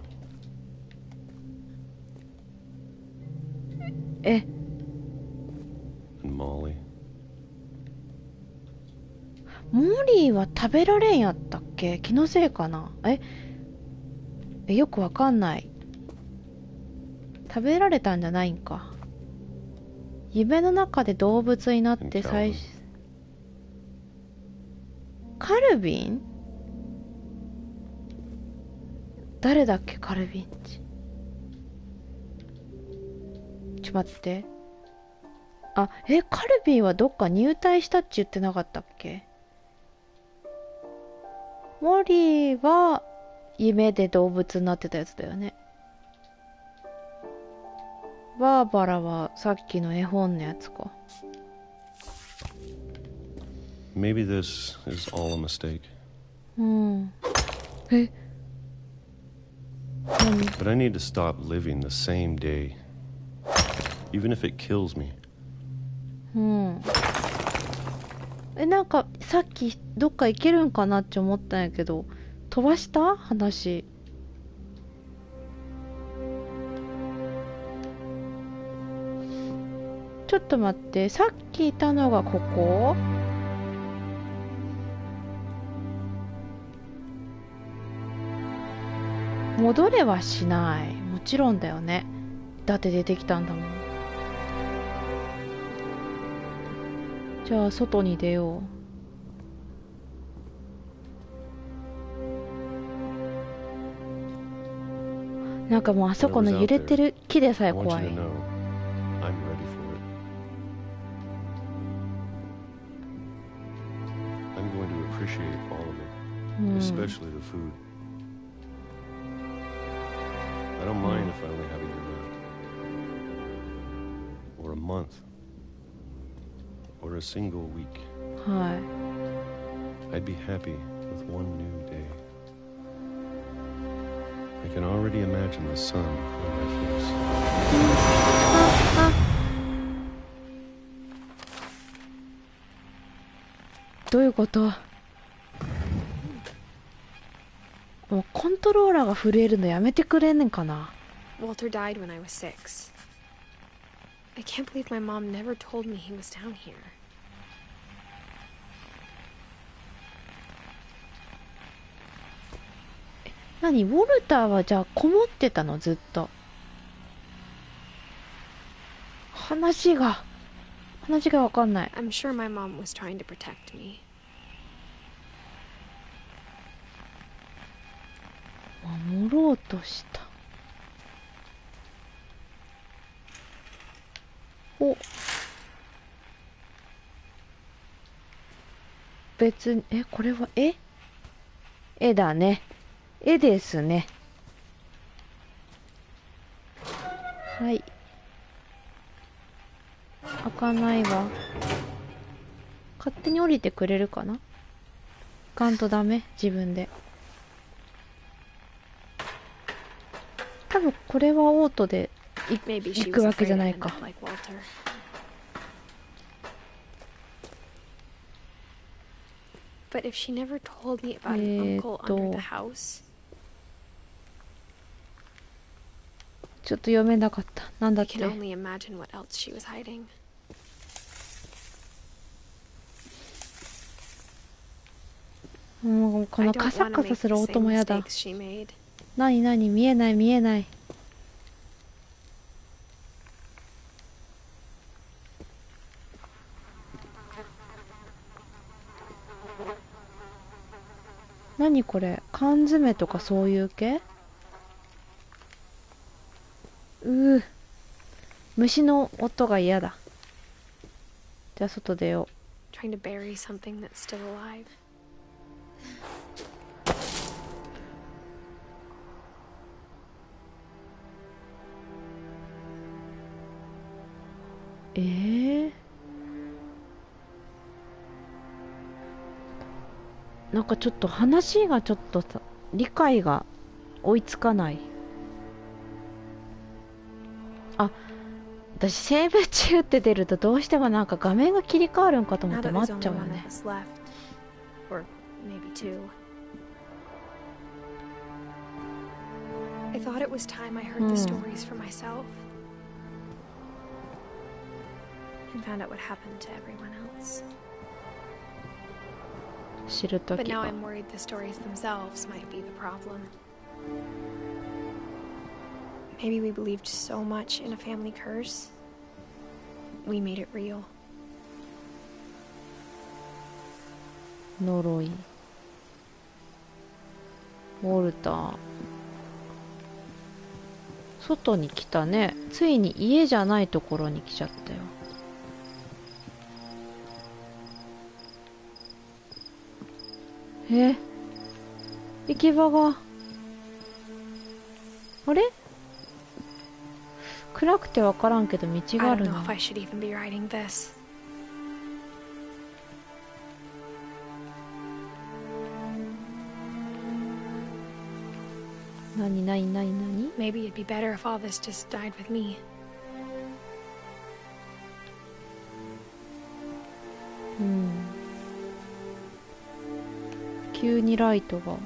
え？ And Molly. モリーは食べられんやったっけ？気のせいかな？よくわかんない。食べられたんじゃないんか。夢の中で動物になって最初。カルビン？誰だっけカルビンち。ちょっと待って。あ、カルビンはどっか入隊したって言ってなかったっけ？モリーは夢で動物になってたやつだよね。バーバラはさっきの絵本のやつか。Maybe this is all a mistake. うん。But I need to stop living the same day, even if it kills me. うん。なんかさっきどっか行けるんかなって思ったんやけど、飛ばした話。ちょっと待って、さっきいたのがここ？戻れはしない。もちろんだよね。だって出てきたんだもん。じゃあ外に出よう。なんかもうあそこの揺れてる木でさえ怖い。Especially the food. I don't mind if I only have a year left. Or a month. Or a single week. はい。I'd be happy with one new day. I can already imagine the sun on my face. どういうこと？もうコントローラーが震えるのやめてくれんねんかな。 Walter died when I was 6. I can't believe my mom never told me he was down here. 何？ウォルターはじゃあこもってたの？ずっと。話がわかんない。I'm sure my mom was trying to protect me. 守ろうとした。お、別にこれは絵だね。絵ですね。はい。開かないわ。勝手に降りてくれるかな？行かんとダメ？自分で。多分これはオートで行くわけじゃないか。But if she never told me about an uncle under the house. ちょっと読めなかった。なんだっけ？ I can only imagine what else she was hiding. もうこのカサカサする音もやだ。なになに？見えない見えない。なにこれ？缶詰とかそういう系？虫の音が嫌だ。じゃあ外出よう。Trying to bury something that's still alive. なんかちょっと話がちょっとさ、理解が追いつかない。あ、私セーブ中って出るとどうしてもなんか画面が切り替わるんかと思って待っちゃうよね。I thought it was time I heard the stories for myself and found out what happened to everyone else. 知るとき But now が。 I'm worried the stories themselves might be the problem. Maybe we believed so much in a family curse, we made it real. 呪い。ウォルター。外に来たね。ついに家じゃないところに来ちゃったよ。行き場が。あれ？暗くてわからんけど道があるな。なになになになに？ Maybe it'd be better if all this just died with me. 急にライトが。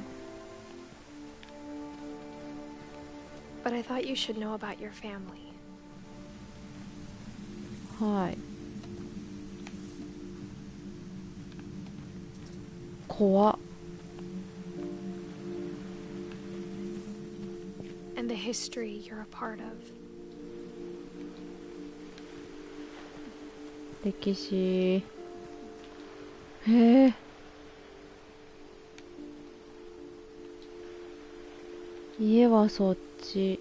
But I thought you should know about your family. はい。怖っ。And the history you're a part of. 歴史。へえ。家はそっち。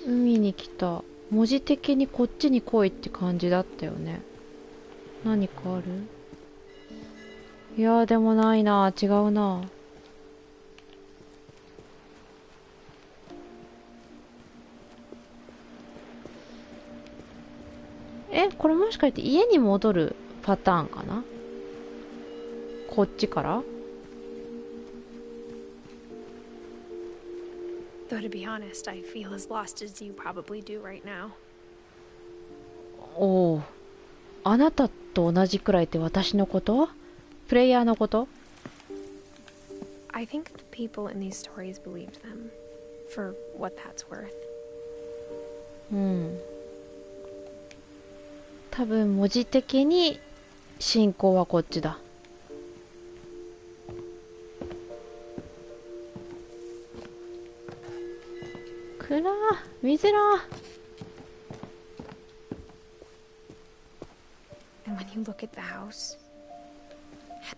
海に来た。文字的にこっちに来いって感じだったよね。何かある？いやーでもないな。違うな。これもしかして家に戻るパターンかな？こっちから？ Though to be honest, I feel as lost as you probably do right now. おお。あなたと同じくらいって私のこと？プレイヤーのこと？ I think the people in these stories believed them, for what that's worth. うん。多分文字的に信仰はこっちだ。暗ー、見づらー。 And when you look at the house,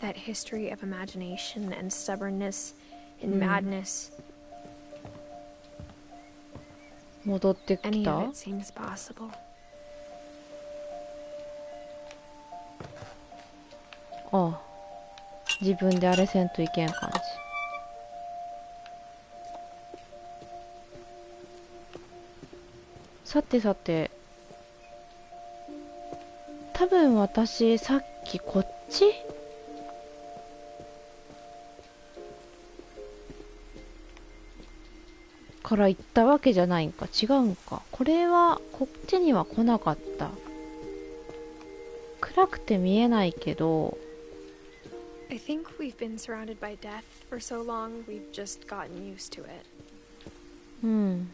that history of imagination and stubbornness and madness, 戻ってき any た？ of it seems possible. ああ。自分であれせんといけん感じ。さてさて。多分私さっきこっちから行ったわけじゃないんか。違うんか。これはこっちには来なかった。暗くて見えないけど。I think we've been surrounded by death for so long, we've just gotten used to it. うん。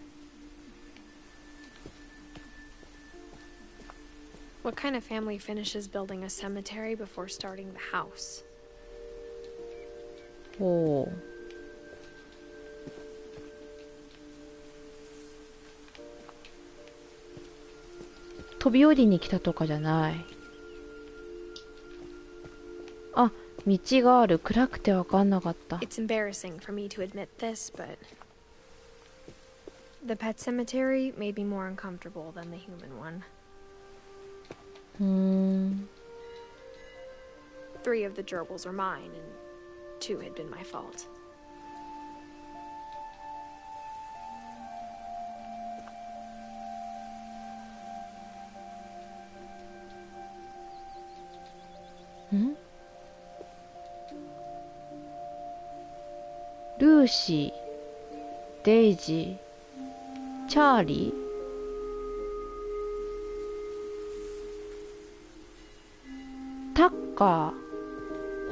What kind of family finishes building a cemetery before starting the house? おお。飛び降りに来たとかじゃない。あ、道がある。暗くてわかんなかった。It's embarrassing for me to admit this, but the pet cemetery made me more uncomfortable than the human one. 3 of the gerbils were mine, and 2 had been my fault. ルーシー、デイジー、チャーリー、タッカー、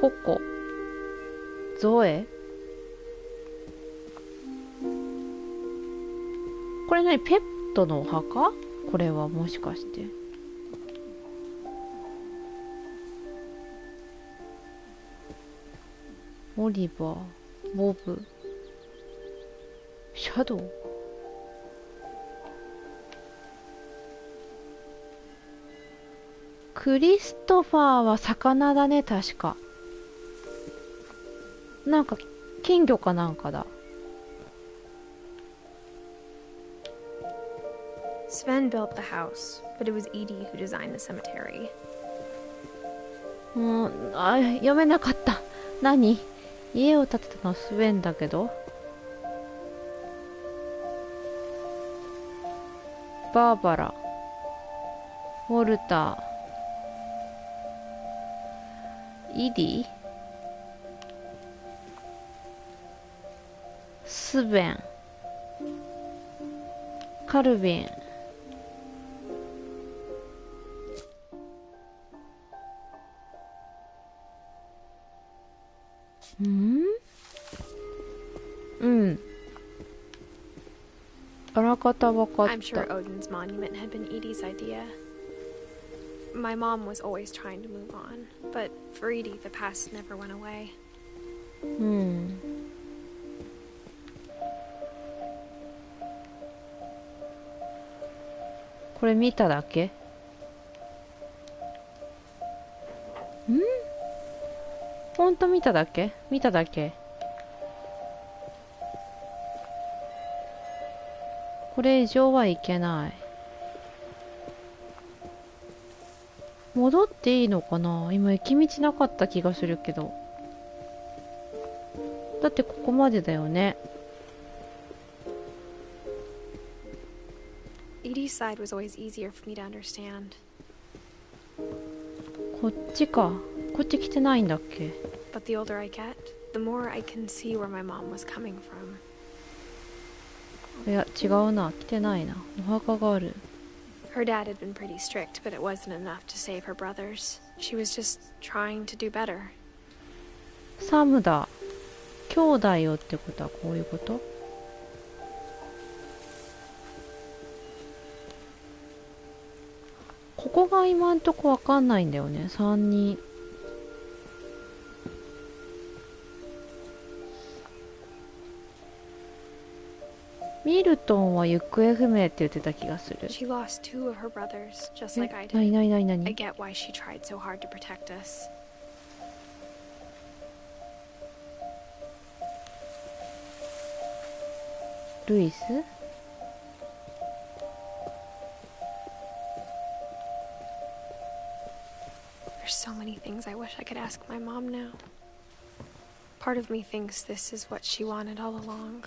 ココ、ゾエ。これ何？ペットのお墓？これはもしかして。オリバー、ボブ、シャドウ。クリストファーは魚だね、確か。なんか金魚かなんかだ。Sven built the house, but it was Edie who designed the cemetery. 読めなかった。何？家を建てたのはスウェンだけど。バーバラ、ウォルター、イディ、スヴェン、カルビン。うん。荒方わかっ I'm sure た。 Odin's monument had been Edie's idea. My mom was always trying to move on, but for Edie, the past never went away. うん。これ見ただけ？ん？ほんと見ただけ？見ただけ？これ以上はいけない。戻っていいのかな？今行き道なかった気がするけど。だってここまでだよね。Edie's side was always easier for me to understand. こっちか。こっち来てないんだっけ？ But the older I get, the more I can see where my mom was coming from. いや、違うな。来てないな。お墓がある。Her dad had been pretty strict, but it wasn't enough to save her brothers. She was just trying to do better. サムだ。兄弟よってことはこういうこと？ここが今んとこわかんないんだよね。3人。ミルトンは行方不明って言ってた気がする。She lost two of her brothers, just like I なに did. なになにな I に？ get why she tried so hard to protect us. ルイス？ There's so many things I wish I could ask my mom now. Part of me thinks this is what she wanted all along.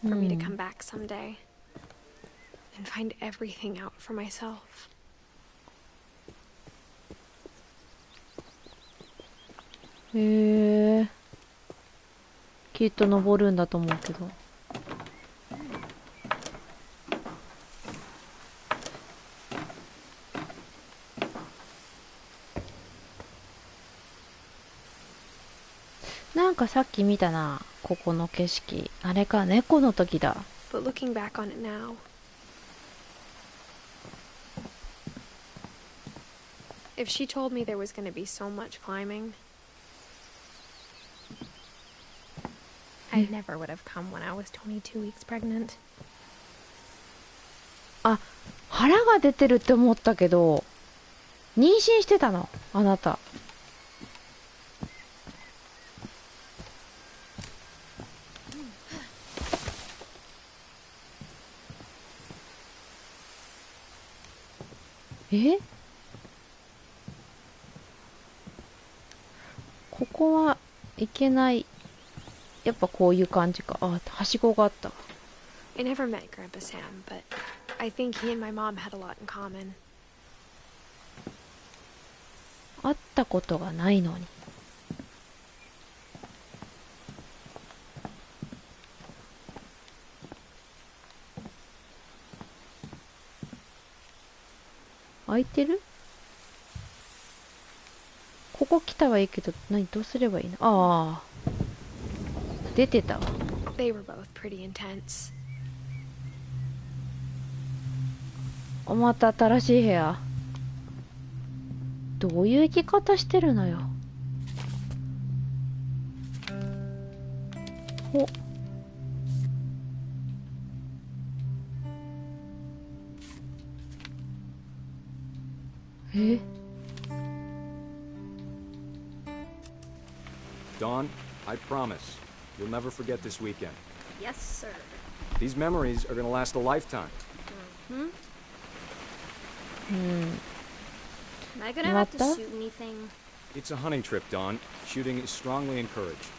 For me to come back someday and find everything out for myself. へえ。きっと登るんだと思うけど。なんかさっき見たな、ここの景色。あれか、猫の時だ。But looking back on it now, if she told me there was going to be so much climbing, I never would have come when I was 22 weeks pregnant. あ、腹が出てるって思ったけど、妊娠してたの、あなた。え？ここはいけない。やっぱこういう感じか。あ、はしごがあった。I never met Grandpa Sam, but I think he and my mom had a lot in common. 会ったことがないのに。開いてる？ここ来たはいいけど、どうすればいいの？ああ。出てたわ。They were both pretty intense. また新しい部屋。どういう生き方してるのよ。お。え？ Dawn, I promise, you'll never forget this weekend. Yes, sir. These memories are gonna last a lifetime. Hmm? うん。 Am I gonna have to shoot anything? It's a hunting trip, Dawn. Shooting is strongly encouraged.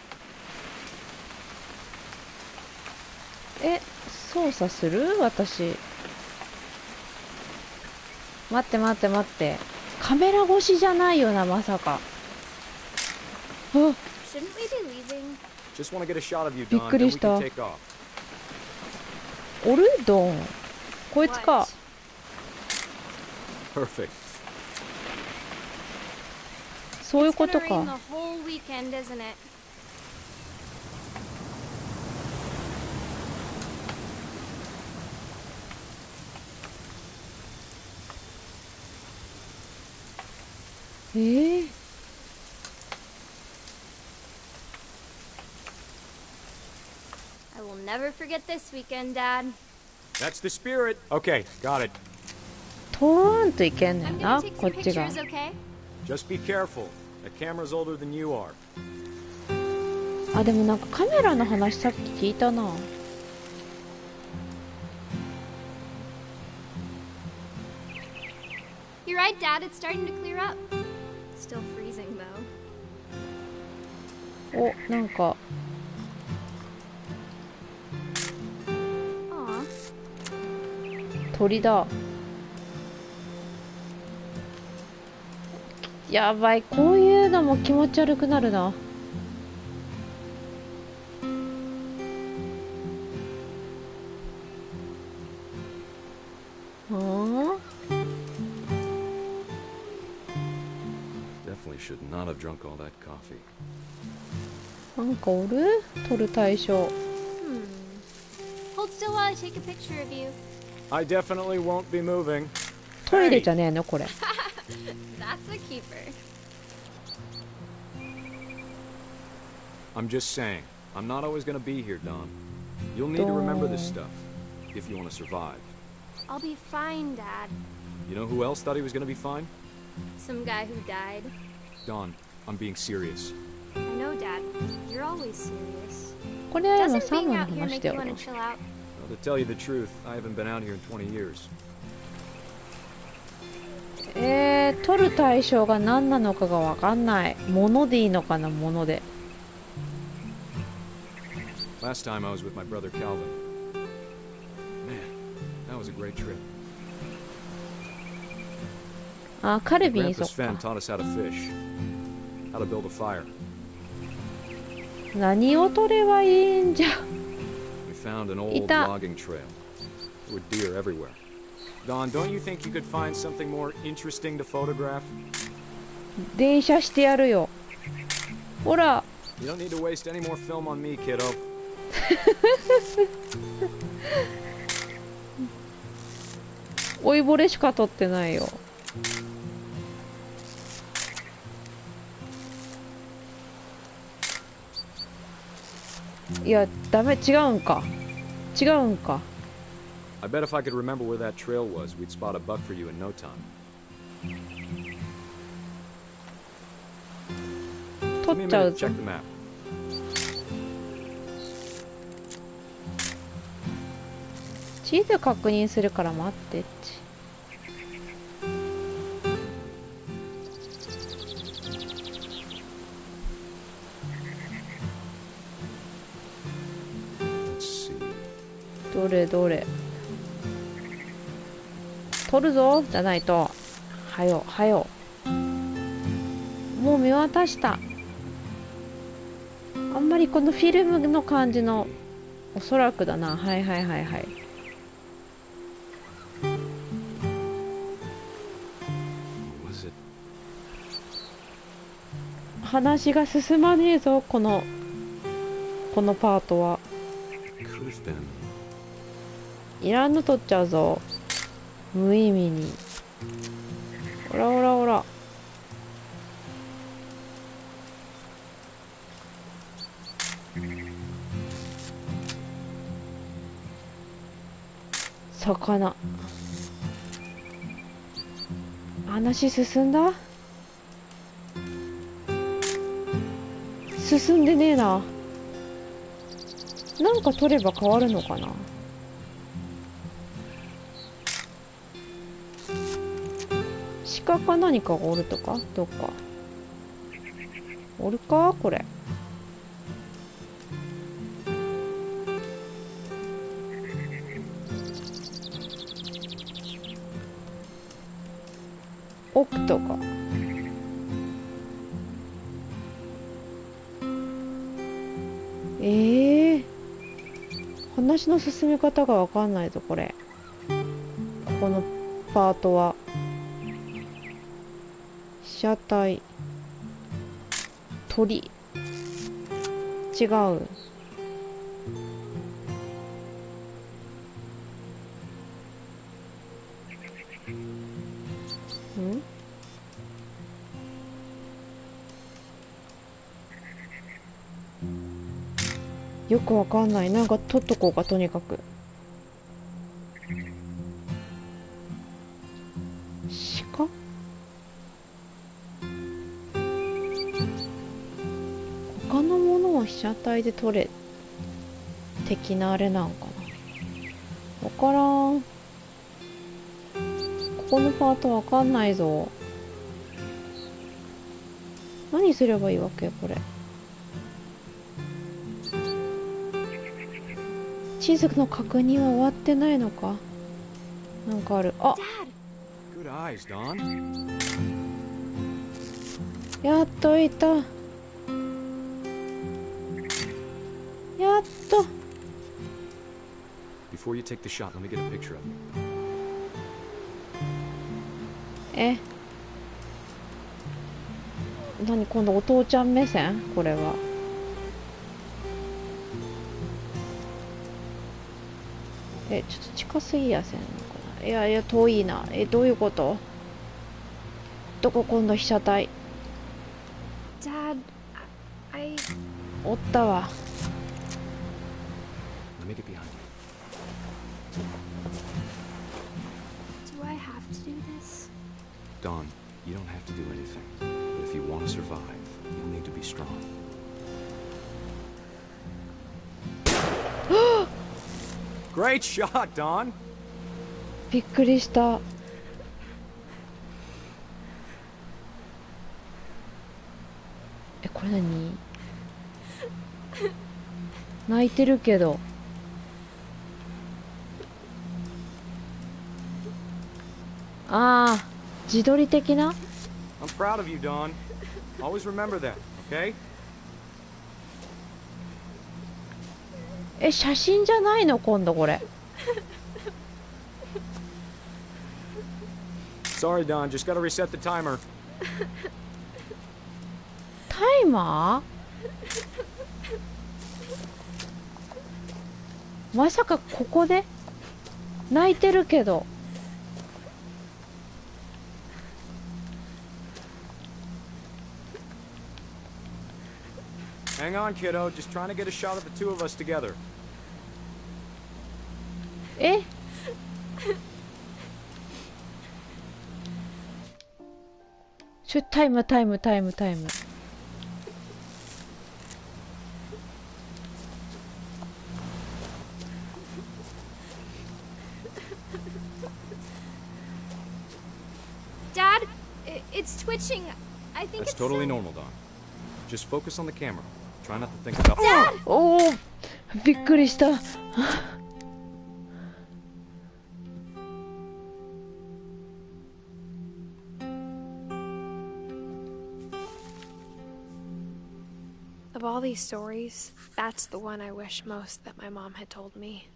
操作する？私。待って待って待って。カメラ越しじゃないよな、まさか。あ、 Shouldn't we be leaving? Just want to get a shot of you, びっ Dawn, く then り we した。 can take off. おる？ドン。こいつか。 Perfect. そういうこと It's gonna rain か。 the whole weekend, isn't it? ー、I will never forget this weekend, Dad. That's the spirit. Okay, got it. トーンといけんね I'm ん gonna な、 take こ some っちが。 pictures, okay? Just be careful. That camera's older than you are. あ、でもなんかカメラの話さっき聞いたな。You're right, Dad. It's starting to clear up. Still freezing, though. お、なんか Aw. 鳥だ。やばい、こういうのも気持ち悪くなるな。Definitely should not have drunk all that coffee. なんかおる？撮る対象。Hold still while I take a picture of you. I definitely won't be moving. トイレじゃねえのこれ。That's a keeper. I'm just saying, I'm not always gonna be here, Don. You'll need to remember this stuff if you want to survive. I'll be fine, Dad. You know who else thought he was gonna be fine? Some guy who died. Don, I'm being serious. I know, Dad. You're always serious. これは今 Doesn't サ being ムの out here 話 make だ you よ。 want to chill out? Well, to tell you the truth, I haven't been out here in 20 years. 撮る対象が何なのかがわかんない。ものでいいのかな、もので。Last time I was with my brother Calvin. Man, that was a great trip. あ、カルビン、そ Grandpa っ Sven か。 taught us how to fish, how to build a fire. 何を撮ればいいんじゃ。 We found an old いた。 logging trail. There were deer everywhere. Don, don't you think you could find something more interesting to photograph? 電車してやるよ。ほら。 You don't need to waste any more film on me, kiddo. 老いぼれしか撮ってないよ。いや、ダメ、違うんか。違うんか。I bet if I could remember where that trail was, we'd spot a buck for you in no time. 撮 Give me っ a ちゃう minute to ぞ。 check the map. 地図確認するから待ってって。どれどれ。撮るぞじゃないと。はよはよ。もう見渡した。あんまりこのフィルムの感じの、おそらくだな。はいはいはいはい。話が進まねえぞ、このパートは。いらんの取っちゃうぞ、無意味に。ほらほらほら。魚。話進んだ？進んでねえな。なんか取れば変わるのかな。鹿か何かがおるとかどっかおるかこれ。奥とか。話の進め方がわかんないぞこれ。このパートは被写体鳥違う。よくわかんない。なんか取っとこうか、とにかく。鹿？他のものを被写体で撮れ的なあれなんかな。わからん。ここのパートわかんないぞ。何すればいいわけこれ。地図の確認は終わってないのか。なんかある。あ、 Good eyes, Don. やっといた。やっと。 Before you take the shot, let me get a picture of you. え、何今度お父ちゃん目線これは。え、ちょっと近すぎやせんのかな。いやいや遠いな。え、どういうこと？どこ今度被写体。 Dad, I... おったわ。 Let me get behind you. Do I have to do this? Don, you don't have to do anything. But if you want to survive, you'll need to be strong. Great shot, Don! びっくりした。え、これ何？泣いてるけど。ああ、自撮り的な？ I'm proud of you, Don. Always remember that, okay? え、写真じゃないの今度これ。Sorry, Don. Just gotta reset the timer. タイマー？まさかここで？泣いてるけど。Hang on, kiddo. Just trying to get a shot of the two of us together. え？タイム。Dad, it's twitching. I think That's it's totally normal, Don. Just focus on the camera. Try not to think about... Dad! おお、びっくりした。Of all these stories, that's the one I wish most that my mom had told me.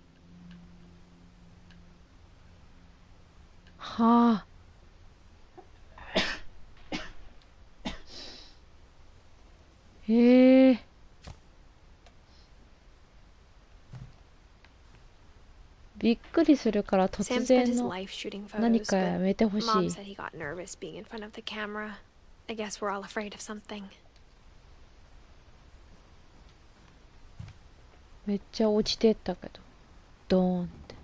はあ。へえ。びっくりするから突 Sam spent 然 his の life shooting 何 photos, かや but めてほし Mom い。 said he got nervous being in front of the camera. I guess we're all afraid of something. めっちゃ落ちてったけど、ドーンって。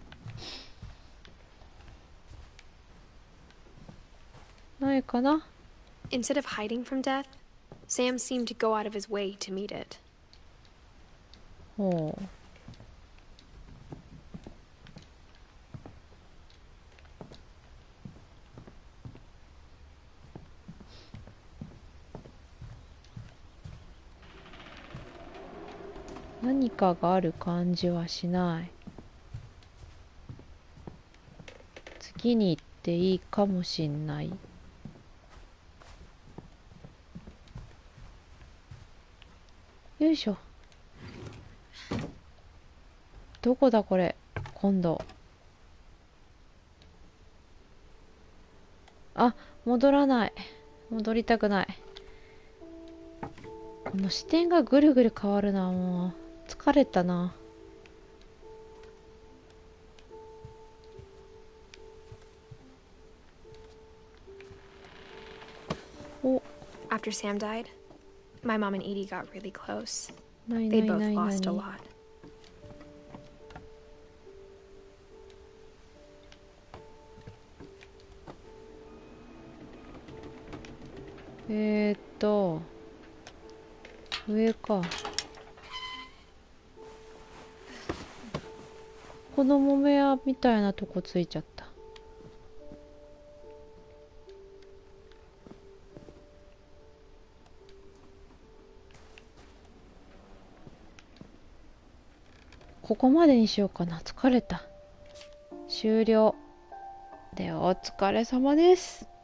ないかな？ Instead of hiding from death, Sam seemed to go out of his way to meet it. ほう。何かがある感じはしない。次に行っていいかもしんない。よいしょ。どこだこれ今度。あ、戻らない。戻りたくない。この視点がぐるぐる変わるな。もう疲れたな。お。 After Sam died, my mom and Edie got really close. ないな They い both ないな lost a い。 lot. 上か。子供部屋みたいなとこついちゃった。ここまでにしようかな。疲れた。終了。ではお疲れ様です。